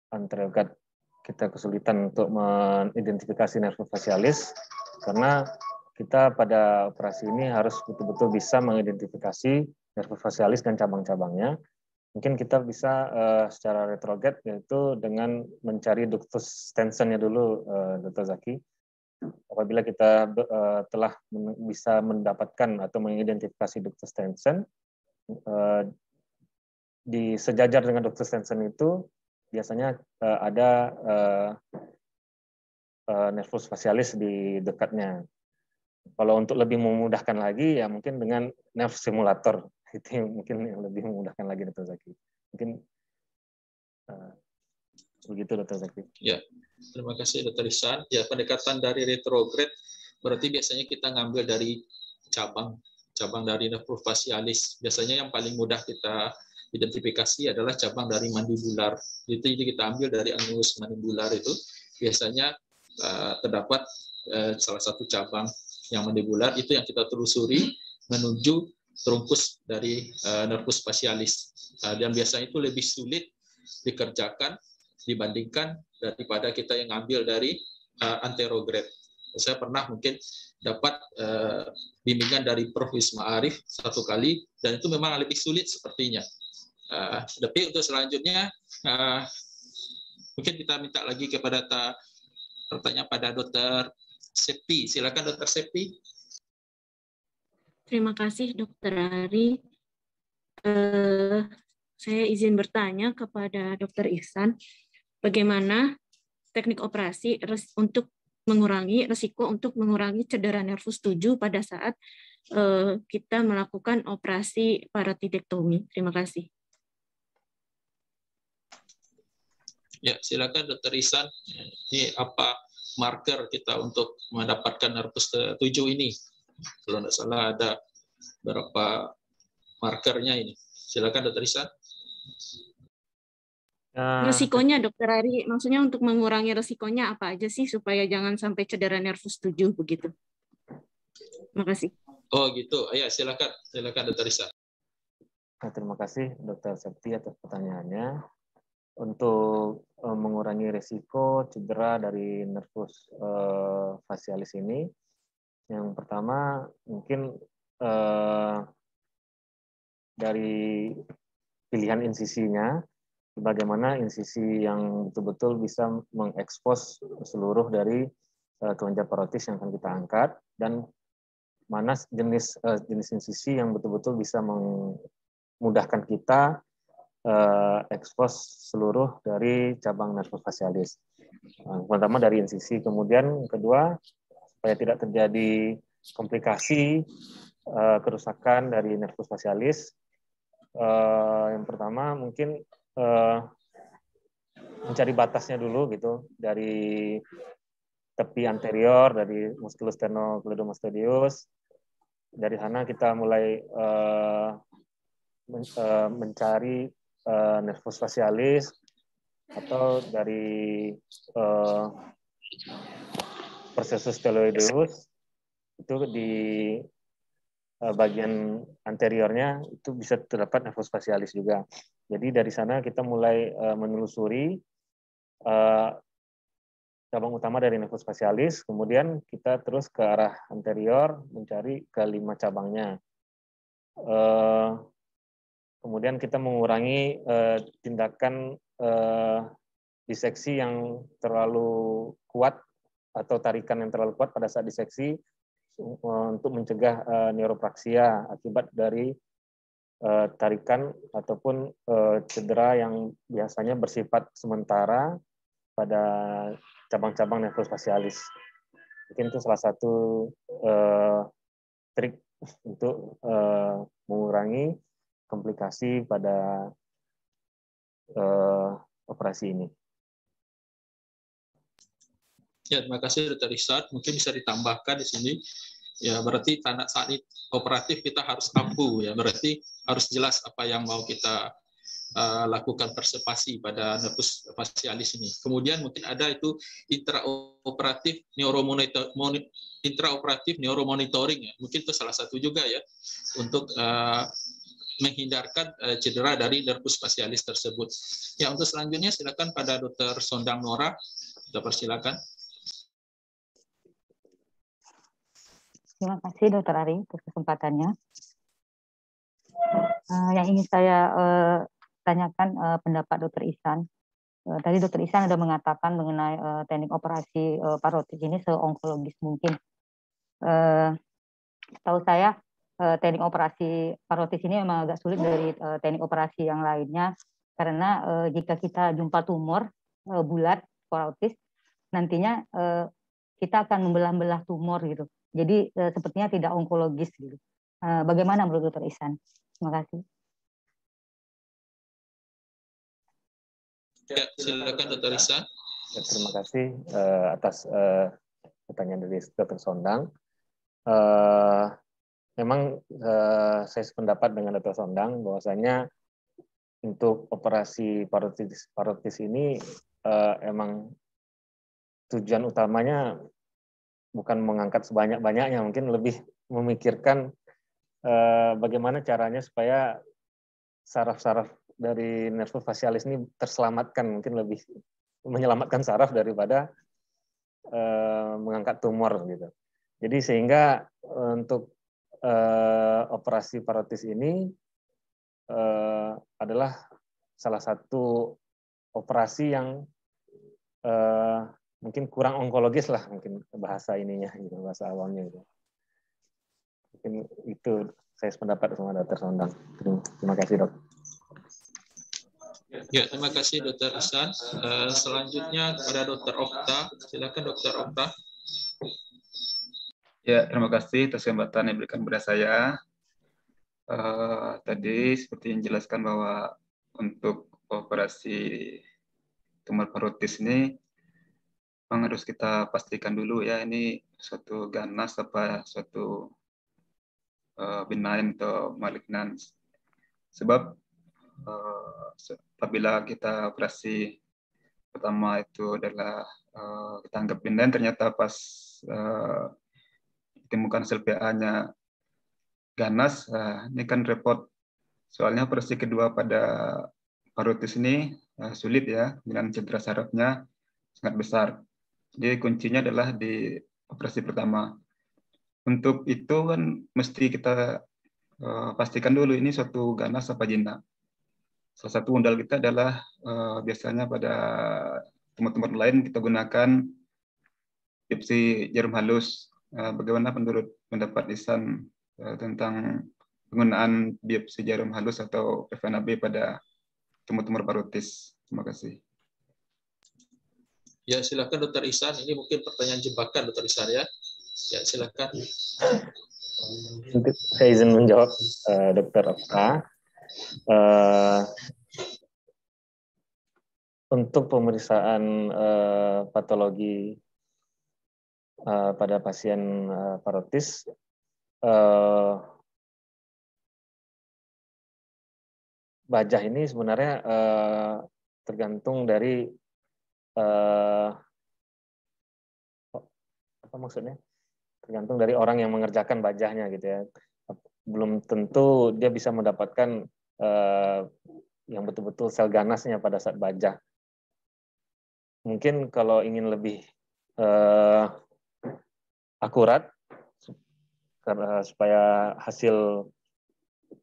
Speaker 1: anterograde kita kesulitan untuk mengidentifikasi nervus facialis, karena kita pada operasi ini harus betul-betul bisa mengidentifikasi nervus facialis dan cabang-cabangnya. Mungkin kita bisa secara retrograde, yaitu dengan mencari ductus tensionnya dulu, Dr. Zaki. Apabila kita telah bisa mendapatkan atau mengidentifikasi ductus tension, di sejajar dengan ductus tension itu biasanya ada nervus facialis di dekatnya. Kalau untuk lebih memudahkan lagi, ya mungkin dengan nerve simulator. Itu mungkin yang lebih memudahkan lagi, Dr. Zaki. Mungkin begitu, Dr. Zaki.
Speaker 2: Ya, terima kasih, Dr. Ihsan. Ya, pendekatan dari retrograde berarti biasanya kita ngambil dari cabang dari nervus facialis. Biasanya yang paling mudah kita identifikasi adalah cabang dari mandibular. Jadi kita ambil dari annulus mandibular itu biasanya terdapat salah satu cabang yang mandibular itu yang kita telusuri menuju truncus dari nervus facialis. Dan biasanya itu lebih sulit dikerjakan dibandingkan daripada kita yang ngambil dari anterograde. Saya pernah mungkin dapat bimbingan dari Prof. Wisma Arif satu kali, dan itu memang lebih sulit sepertinya. Tapi untuk selanjutnya, mungkin kita minta lagi kepada pertanyaan pada Dr. Septi. Silakan Dr. Septi.
Speaker 8: Terima kasih Dr. Ari. Saya izin bertanya kepada Dr. Ihsan, bagaimana teknik operasi untuk mengurangi risiko untuk mengurangi cedera nervus 7 pada saat kita melakukan operasi parotidektomi. Terima kasih.
Speaker 2: Ya, silakan Dr. Ihsan. Ini apa marker kita untuk mendapatkan nervus 7 ini? Kalau tidak salah ada berapa markernya ini. Silakan Dr. Ihsan.
Speaker 8: Resikonya Dr. Ari, maksudnya untuk mengurangi resikonya apa aja sih supaya jangan sampai cedera nervus 7 begitu. Terima kasih.
Speaker 2: Oh gitu. Ya, silakan Dr. Ihsan.
Speaker 1: Terima kasih Dr. Septi atas pertanyaannya. Untuk mengurangi risiko cedera dari nervus facialis ini, yang pertama mungkin dari pilihan insisinya, bagaimana insisi yang betul-betul bisa mengekspos seluruh dari kelenjar parotis yang akan kita angkat, dan mana jenis insisi yang betul-betul bisa memudahkan kita ekspos seluruh dari cabang nervus facialis. Pertama dari insisi, kemudian kedua supaya tidak terjadi komplikasi kerusakan dari nervus facialis. Yang pertama mungkin mencari batasnya dulu gitu, dari tepi anterior dari musculus sternocleidomastoideus. Dari sana kita mulai mencari nervus facialis, atau dari processus styloideus, itu di bagian anteriornya itu bisa terdapat nervus facialis juga. Jadi dari sana kita mulai menelusuri cabang utama dari nervus facialis, kemudian kita terus ke arah anterior mencari ke 5 cabangnya. Kemudian kita mengurangi tindakan diseksi yang terlalu kuat atau tarikan yang terlalu kuat pada saat diseksi untuk mencegah neuropraksia akibat dari tarikan ataupun cedera yang biasanya bersifat sementara pada cabang-cabang nervus facialis. Mungkin itu salah satu trik untuk mengurangi komplikasi pada operasi ini.
Speaker 2: Ya, terima kasih Dr. Ishak. Mungkin bisa ditambahkan di sini, ya berarti tanda saat operatif kita harus ampuh, ya berarti harus jelas apa yang mau kita lakukan persepasi pada nervus facialis ini. Kemudian mungkin ada itu intraoperatif neuromonitoring, ya. Mungkin itu salah satu juga ya untuk menghindarkan cedera dari nervus facialis tersebut. Ya, untuk selanjutnya silakan pada Dr. Sondang Nora, kita persilakan.
Speaker 10: Terima kasih Dr. Ari atas kesempatannya. Yang ingin saya tanyakan pendapat Dr. Ihsan. Tadi Dr. Ihsan ada mengatakan mengenai teknik operasi parotis ini seonkologis mungkin. Tahu saya teknik operasi parotis ini memang agak sulit dari teknik operasi yang lainnya, karena jika kita jumpa tumor bulat parotis, nantinya kita akan membelah-belah tumor gitu. Jadi sepertinya tidak onkologis gitu. Bagaimana menurut Dr. Ihsan? Terima kasih.
Speaker 2: Ya, silakan Dr. Ihsan.
Speaker 1: Ya, terima kasih atas pertanyaan dari Dr. Sondang. Memang saya sependapat dengan Dr. Sondang bahwasanya untuk operasi parotis ini emang tujuan utamanya bukan mengangkat sebanyak-banyaknya, mungkin lebih memikirkan bagaimana caranya supaya saraf-saraf dari nervus facialis ini terselamatkan, mungkin lebih menyelamatkan saraf daripada mengangkat tumor gitu. Jadi sehingga untuk operasi parotis ini adalah salah satu operasi yang mungkin kurang onkologis lah, mungkin bahasa ininya gitu, bahasa awamnya gitu. Mungkin itu saya sependapat sama Dr. Sondang. Terima kasih, Dok.
Speaker 2: Ya, terima kasih Dr. Ihsan. Selanjutnya kepada Dr. Okta. Silakan Dr. Okta.
Speaker 11: Ya, terima kasih atas kesempatan yang diberikan kepada saya. Tadi seperti yang dijelaskan bahwa untuk operasi tumor parotis ini memang harus kita pastikan dulu ya, ini suatu ganas apa suatu benign atau malignant. Sebab apabila kita operasi pertama itu adalah kita anggap benign, ternyata pas ditemukan sel PA-nya ganas, ini kan repot. Soalnya operasi kedua pada parotis ini sulit ya, dengan cedera sarafnya sangat besar. Jadi kuncinya adalah di operasi pertama. Untuk itu kan mesti kita pastikan dulu ini suatu ganas apa jinak. salah satu modal kita adalah biasanya pada tumor-tumor lain kita gunakan biopsi jarum halus. Bagaimana pendapat Ihsan tentang penggunaan biopsi jarum halus atau FNAB pada tumor-tumor parotis? Terima kasih.
Speaker 2: Ya, silakan Dr. Ihsan. Ini mungkin pertanyaan jebakan Dr. Ihsan ya. Ya, silakan.
Speaker 1: Saya izin menjawab, Dr. Okta. Untuk pemeriksaan patologi pada pasien parotis, bajah ini sebenarnya tergantung dari apa maksudnya? Tergantung dari orang yang mengerjakan bajahnya gitu ya. Belum tentu dia bisa mendapatkan yang betul-betul sel ganasnya pada saat bajah. Mungkin kalau ingin lebih akurat, supaya hasil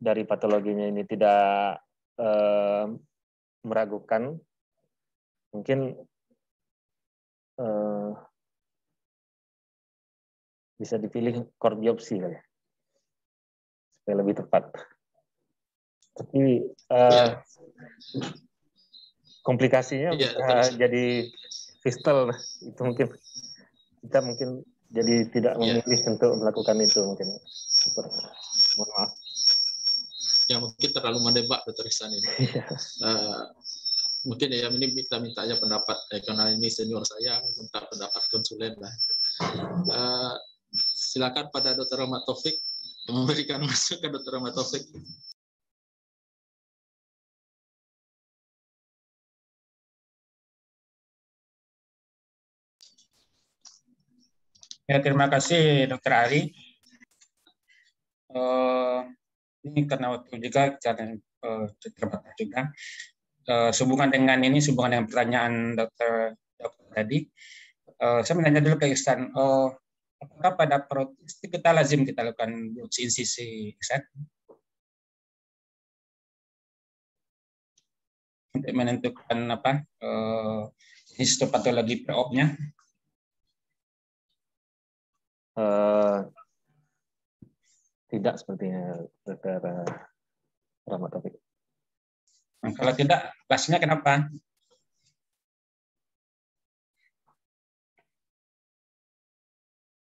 Speaker 1: dari patologinya ini tidak meragukan, mungkin bisa dipilih core biopsi kali ya, supaya lebih tepat. Tapi komplikasinya jadi fistel, itu mungkin kita jadi tidak memilih untuk melakukan itu mungkin. Mohon maaf.
Speaker 2: Ya, mungkin terlalu menebak Dr. Ihsan ini. Mungkin ya ini minta aja pendapat karena ini senior saya, minta pendapat konsulen lah. Silakan pada Dr. Ahmad Taufik memberikan masukan Dr. Ahmad Taufik.
Speaker 4: Ya, terima kasih Dr. Ari. Ini karena waktu juga terbatas juga. Sehubungan dengan pertanyaan dokter tadi, saya menanya dulu ke Ihsan, apakah pada parotis kita lazim kita lakukan biopsi insisi, Ihsan? Untuk menentukan histopatologi pre-op-nya?
Speaker 1: Tidak sepertinya, Dr. Rahmat Taufik.
Speaker 4: Kalau tidak, kelasnya kenapa?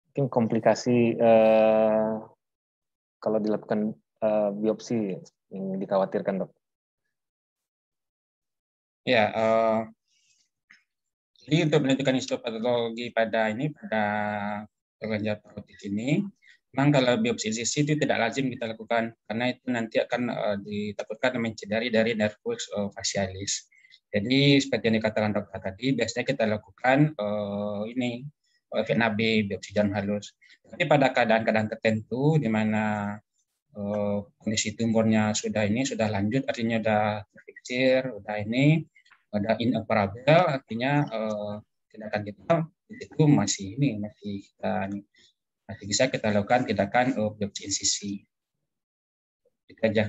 Speaker 1: Mungkin komplikasi kalau dilakukan biopsi yang dikhawatirkan, Dok.
Speaker 4: Ya, jadi untuk menentukan histopatologi pada kelenjar parotis ini, memang kalau biopsi insisi itu tidak lazim kita lakukan karena itu nanti akan ditakutkan mencedari dari nervus facialis. Jadi seperti yang dikatakan dokter tadi, biasanya kita lakukan FNAB, biopsi jarum halus. Tapi pada keadaan-keadaan tertentu di mana kondisi tumornya sudah lanjut, artinya sudah terfiksir, sudah inoperable, artinya tindakan kita itu masih bisa kita lakukan tindakan biopsi insisi. Itu aja.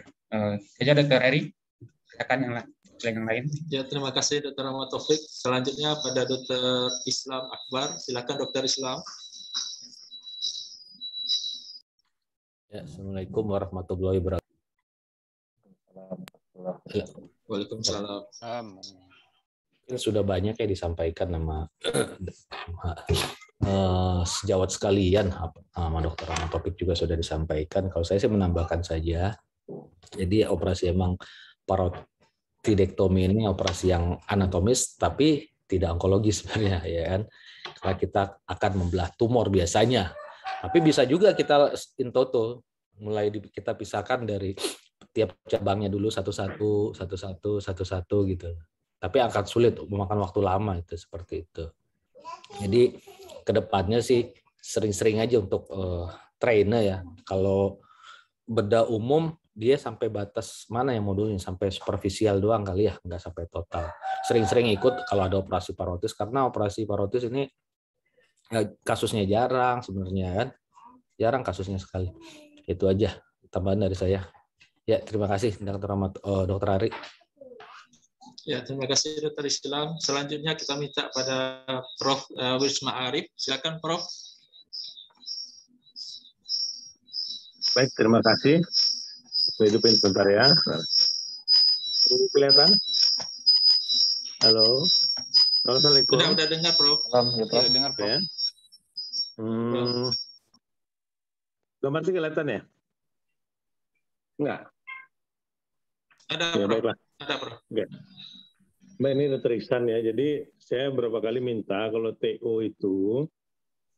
Speaker 4: Dr. Eri, silakan yang lain.
Speaker 2: Ya, terima kasih Dr. Ahmad Taufik. Selanjutnya pada Dr. Islam Akbar. Silakan Dr. Islam.
Speaker 12: Ya, Assalamualaikum warahmatullahi wabarakatuh.
Speaker 2: Waalaikumsalam.
Speaker 12: Sudah banyak yang disampaikan sama sejawat sekalian, sama Dr. Ahmad Taufik juga sudah disampaikan. Kalau saya sih menambahkan saja. Jadi operasi emang parotidektomi ini operasi yang anatomis tapi tidak onkologis sebenarnya, ya kan? Karena kita akan membelah tumor biasanya. Tapi bisa juga kita in toto, mulai kita pisahkan dari tiap cabangnya dulu satu-satu gitu. Tapi akan sulit, memakan waktu lama itu seperti itu. Jadi kedepannya sih sering-sering aja untuk trainer ya. Kalau bedah umum dia sampai batas mana yang modulnya, sampai superficial doang kali ya, nggak sampai total. Sering-sering ikut kalau ada operasi parotis, karena operasi parotis ini kasusnya jarang sebenarnya kan, jarang kasusnya sekali. Itu aja tambahan dari saya. Ya, terima kasih Dr. Ari.
Speaker 2: Ya, terima kasih Dr. Islam. Selanjutnya kita minta pada Prof. Wisma Arif. Silakan Prof.
Speaker 13: Baik, terima kasih. Hidupin sebentar ya. Ini kelihatan? Halo. Assalamualaikum.
Speaker 2: Udah dengar, Prof.
Speaker 1: Ya,
Speaker 4: dengar, Prof.
Speaker 13: Ya. Gambar sih kelihatan ya? Enggak.
Speaker 2: Ada,
Speaker 13: ya,
Speaker 2: Prof.
Speaker 13: Baiklah.
Speaker 2: Ada, Prof.
Speaker 13: Oke. Mbak, ini Dr. Iksan ya. Jadi saya berapa kali minta kalau TO itu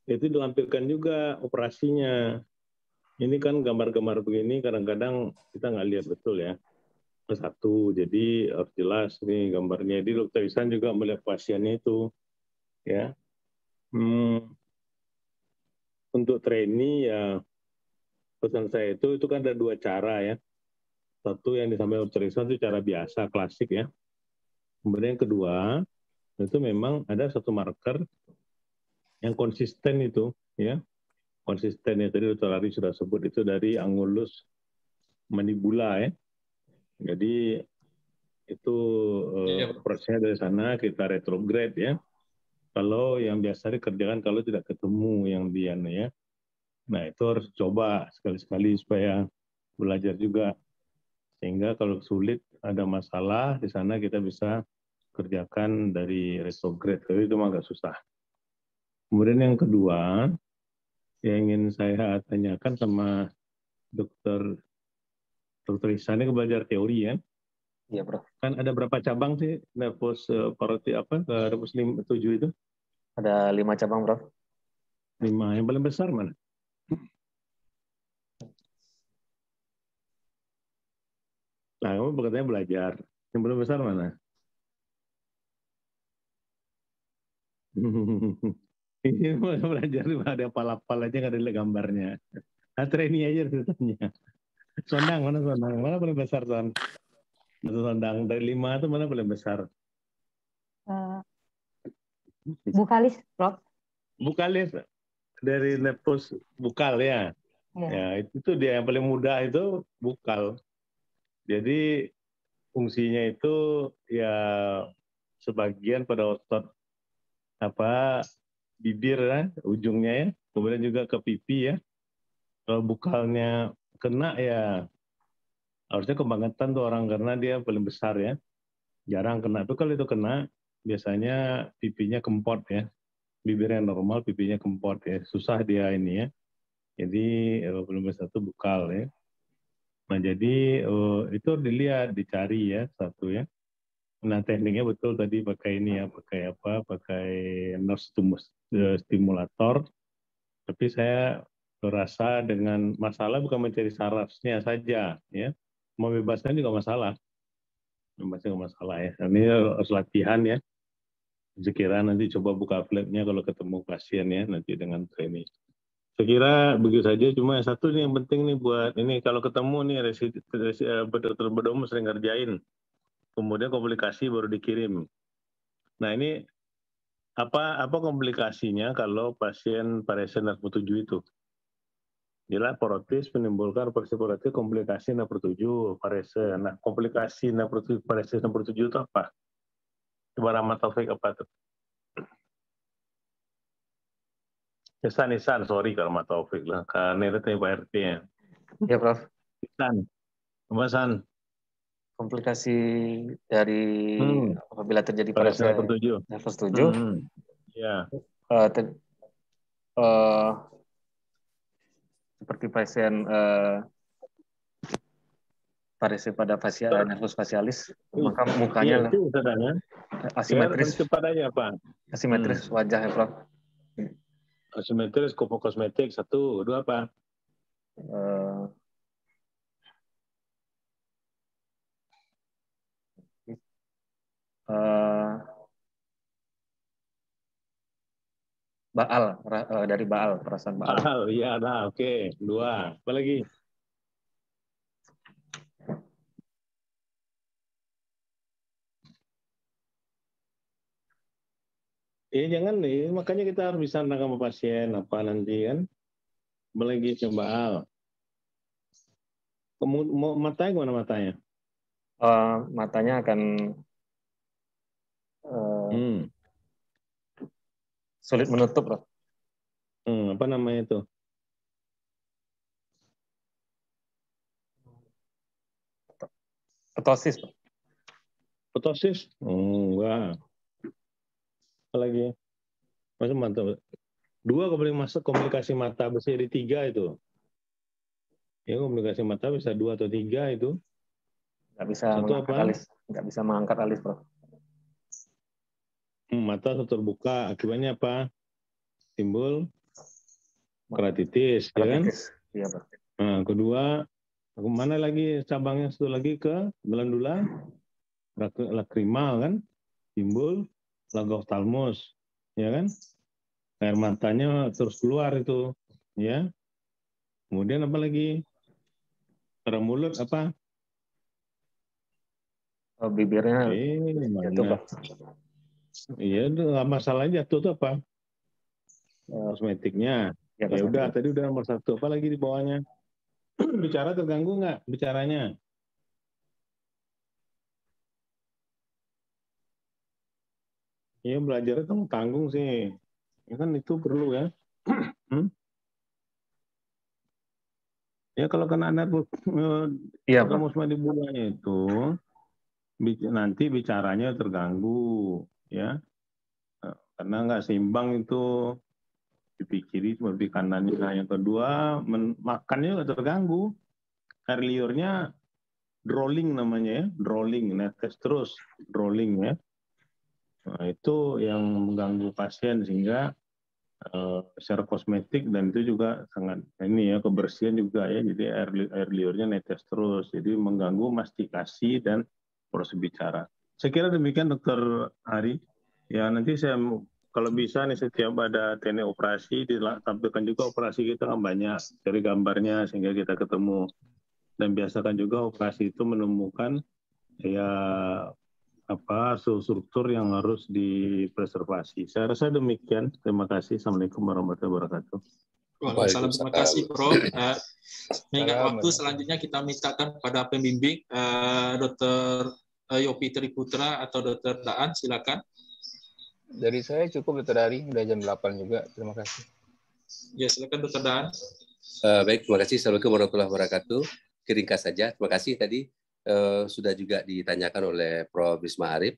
Speaker 13: dilampirkan juga operasinya. Ini kan gambar-gambar begini kadang-kadang kita nggak lihat betul ya. Satu, jadi harus jelas nih gambarnya. Jadi Dr. Iksan juga melihat pasiennya itu ya. Untuk trainee ya pesan saya itu kan ada dua cara ya. Satu yang disampaikan Dr. Iksan itu cara biasa klasik ya. Kemudian yang kedua itu memang ada satu marker yang konsisten itu ya. Konsisten ya tadi Dr. Ari sudah sebut itu dari angulus mandibula ya. Jadi itu prosesnya dari sana kita retrograde ya. Kalau yang biasa dikerjakan kalau tidak ketemu yang dia ya. Nah, itu harus coba sekali-sekali supaya belajar juga. Sehingga kalau sulit ada masalah di sana kita bisa kerjakan dari retrograde. Tapi itu agak susah. Kemudian yang kedua, yang ingin saya tanyakan sama Dr. Ihsan ini belajar teori ya.
Speaker 1: Iya, Prof.
Speaker 13: Kan ada berapa cabang sih nervus paroti nervus 7 itu?
Speaker 1: Ada 5 cabang, Prof.
Speaker 13: 5. Yang paling besar mana? Nah, kamu katanya belajar. Yang paling besar mana? Ini mau belajar ada pal-pal aja nggak ada gambarnya. Nah, training aja ceritanya. Sondang mana sondang? Mana paling besar son? Sondang dari 5 itu mana paling besar?
Speaker 10: Bukalis, Prof.
Speaker 13: Bukalis dari nervus bukal ya. Ya itu dia yang paling mudah itu bukal. Jadi fungsinya itu ya sebagian pada otot bibir ya, ujungnya ya, kemudian juga ke pipi ya. Kalau bukalnya kena ya harusnya kebangetan tuh orang karena dia paling besar ya. Jarang kena. Tuh kalau itu kena biasanya pipinya kempot ya. Bibirnya normal, pipinya kempot ya. Susah dia ini ya. Jadi belum besar itu bukal ya. Nah jadi itu dilihat, dicari ya satu ya. Nah tekniknya betul tadi pakai ini ya, pakai nurse stimulator. Tapi saya merasa dengan masalah bukan mencari sarafnya saja ya. Membebaskan juga masalah. Membebaskan juga masalah ya. Ini harus latihan ya. Sekira nanti coba buka flapnya kalau ketemu pasien ya nanti dengan training. Saya kira begitu saja, cuma satu nih yang penting nih buat ini kalau ketemu nih dokter bedomu sering ngerjain, kemudian komplikasi baru dikirim. Nah ini apa komplikasinya kalau pasien paresen nerve 7 itu? Jelas porotis menimbulkan komplikasi nerve 7 paresen. Nah komplikasi paresen nerve 7 itu apa? Coba Rahmat Taufik apa tuh? Ihsan, sorry kalau Rahmat Taufik lah, karena itu Pak RT ya.
Speaker 1: Ya, Prof.
Speaker 13: Ihsan, San.
Speaker 1: Komplikasi dari apabila terjadi
Speaker 13: paresen
Speaker 1: nerve 7.
Speaker 13: Ya.
Speaker 1: Seperti pasien parese pada nervus facialis, maka mukanya asimetris. Asimetris wajah ya, Prof.
Speaker 13: Asimetris, kosmetik, 1, 2 apa?
Speaker 1: Baal, dari Baal, perasaan Baal.
Speaker 13: Baal, iya, nah, oke. 2, apa lagi? Jangan nih, makanya kita harus bisa menangkap pasien apa nanti kan. Apalagi ke Baal. Matanya gimana matanya?
Speaker 1: Matanya akan sulit menutup, Prof.
Speaker 13: Apa namanya itu?
Speaker 1: Ptosis, Prof.
Speaker 13: Ptosis? Enggak. Apa lagi? Masuk mata. 2 kembali masuk komunikasi mata bisa jadi 3 itu. Ya, komunikasi mata bisa 2 atau 3 itu.
Speaker 1: Nggak bisa
Speaker 13: Satu
Speaker 1: mengangkat
Speaker 13: apa?
Speaker 1: alis. Nggak bisa mengangkat alis, Prof.
Speaker 13: Mata terbuka. Akibatnya apa? Timbul keratitis, ya kan?
Speaker 1: Iya, Prof.
Speaker 13: Nah, kedua, mana lagi cabangnya? Satu lagi ke glandula lakrimal, kan? Timbul lagoptalmus, ya kan? Air matanya terus keluar itu, ya. Kemudian apa lagi? Pada mulut apa?
Speaker 1: Bibirnya
Speaker 13: jatuh, Pak. Iya, itu masalahnya jatuh itu apa? Kosmetiknya. Ya udah, tadi udah nomor 1. Apa lagi di bawahnya? Bicara terganggu nggak bicaranya? Iya, belajarnya kamu tanggung sih. Ya kan itu perlu ya. Ya kalau kena kamu mandibulanya itu nanti bicaranya terganggu, ya. Karena nggak seimbang itu pipi kiri seperti kanannya. Nah, yang kedua, makannya juga terganggu. Air liurnya drooling namanya ya, drooling, netes terus, drooling ya. Nah, itu yang mengganggu pasien sehingga secara kosmetik dan itu juga sangat ini ya, kebersihan juga ya, jadi air liurnya netes terus, jadi mengganggu mastikasi dan proses bicara. Saya kira demikian Dokter Ari. Ya nanti saya kalau bisa nih setiap ada teknik operasi ditampilkan juga operasi kita kan banyak dari gambarnya sehingga kita ketemu, dan biasakan juga operasi itu menemukan ya apa struktur yang harus dipreservasi. Saya rasa demikian. Terima kasih. Assalamualaikum warahmatullahi wabarakatuh.
Speaker 2: Waalaikumsalam. Terima kasih, Prof. Mengingat waktu, selanjutnya kita mintakan pada pembimbing Dr. Yopi Triputra atau Dr. Daan, silakan.
Speaker 14: Dari saya cukup, Dr. Ari. Udah jam 8 juga. Terima kasih.
Speaker 2: Ya, silakan Dr. Daan.
Speaker 15: Baik, terima kasih. Assalamualaikum warahmatullahi wabarakatuh. Ringkas saja. Terima kasih tadi. Sudah juga ditanyakan oleh Prof. Wisma Arif.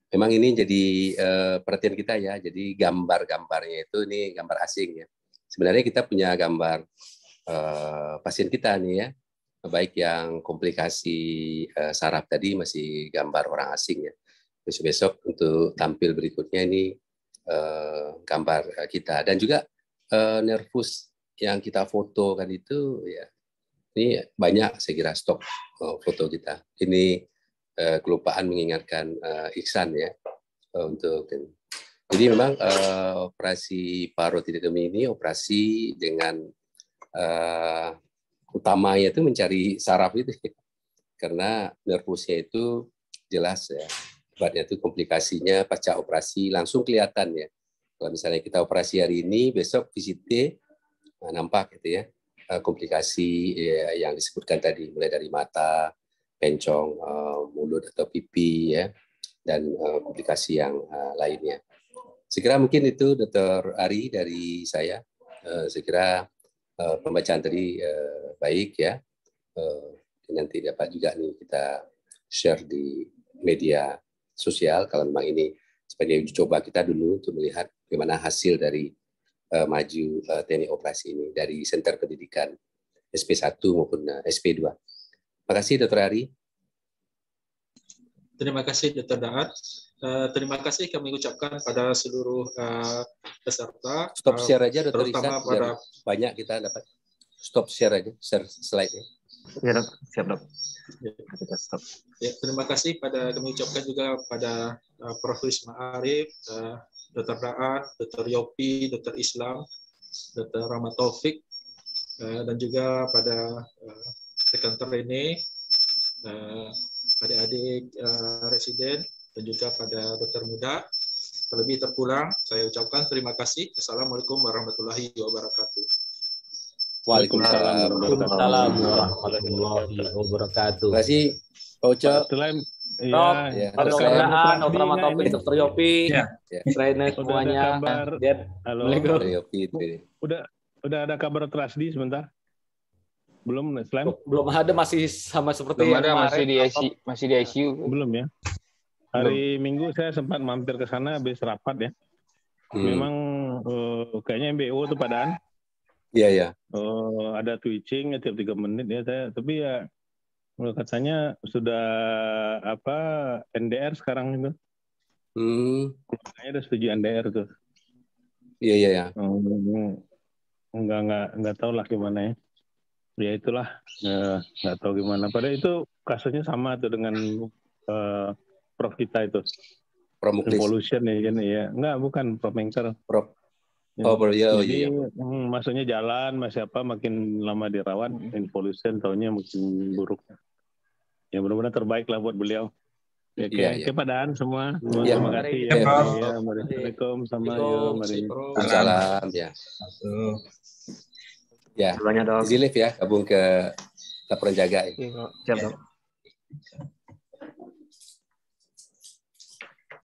Speaker 15: Memang ini jadi perhatian kita ya. Jadi gambar-gambarnya itu ini gambar asing ya. Sebenarnya kita punya gambar pasien kita nih ya, baik yang komplikasi saraf tadi masih gambar orang asing ya. Besok-besok untuk tampil berikutnya ini gambar kita, dan juga nervus yang kita foto kan itu ya. Ini banyak saya kira stok foto kita. Ini kelupaan mengingatkan Iksan ya untuk. Jadi memang operasi parotidekotomi ini operasi dengan utamanya itu mencari saraf itu, karena nervusnya itu jelas ya. Akibatnya itu komplikasinya pasca operasi langsung kelihatan ya. Kalau misalnya kita operasi hari ini, besok VCT nampak gitu ya. Komplikasi yang disebutkan tadi, mulai dari mata, pencong, mulut atau pipi ya, dan komplikasi yang lainnya. Saya kira mungkin itu Dr. Ari dari saya. Saya kira pembacaan tadi baik ya. Nanti dapat juga nih kita share di media sosial kalau memang ini sebagai uji coba kita dulu untuk melihat bagaimana hasil dari maju teknik operasi ini dari Center Pendidikan SP1 maupun SP2. Terima kasih Dr. Ari.
Speaker 2: Terima kasih Dr. Daan. Terima kasih kami ucapkan pada seluruh peserta.
Speaker 15: Stop share aja Dr.
Speaker 2: Terutama
Speaker 15: Isan,
Speaker 2: pada
Speaker 15: banyak kita dapat. Stop share aja, share slide-nya.
Speaker 1: Ya, Dok. Siap, Dok.
Speaker 2: Kita stop. Ya, terima kasih kami ucapkan juga pada Prof. Wisma Arif, Dr. Daan, Dr. Yopi, Dr. Islam, Dr. Rahmat Taufik, dan juga pada rekan Rene, adik-adik residen, dan juga pada dokter muda. Terlebih terpulang, saya ucapkan terima kasih. Assalamualaikum warahmatullahi wabarakatuh.
Speaker 15: Waalaikumsalam warahmatullahi wabarakatuh.
Speaker 12: Terima kasih Pak Uca. Dok,
Speaker 9: Ya.
Speaker 12: Dr. Daan, Dr. Amatopis, Dr. Yopi, trainer semuanya.
Speaker 13: Halo.
Speaker 9: Yopi itu.
Speaker 13: Udah ada kabar Trusdi sebentar? Belum, Slam?
Speaker 12: Belum ada, masih sama seperti
Speaker 14: Belum
Speaker 12: yang
Speaker 14: ada,
Speaker 12: kemarin.
Speaker 14: masih di ICU.
Speaker 13: Belum ya. Hari Minggu saya sempat mampir ke sana habis rapat ya. Memang kayaknya MBO tuh padaan.
Speaker 9: Iya, ya.
Speaker 13: Ada twitching tiap 3 menit ya saya. Tapi ya katanya sudah NDR sekarang itu. Kayaknya udah setuju NDR tuh.
Speaker 9: Iya.
Speaker 13: Nggak tahu lah gimana ya. Ya itulah, nggak tahu gimana. Padahal itu kasusnya sama tuh dengan Prof kita itu.
Speaker 9: Promuklis.
Speaker 13: Involution ya. Enggak, bukan Prof Mengker.
Speaker 9: Jadi
Speaker 13: maksudnya jalan, makin lama dirawat, involution taunya makin buruk. Ya mudah-mudahan terbaik lah buat beliau. Oke, padaan semua. Terima kasih ya. Assalamualaikum mari.
Speaker 9: Salam ya. Ya, Easy Live ya, gabung ke laporan jaga.
Speaker 5: Siap, Dok.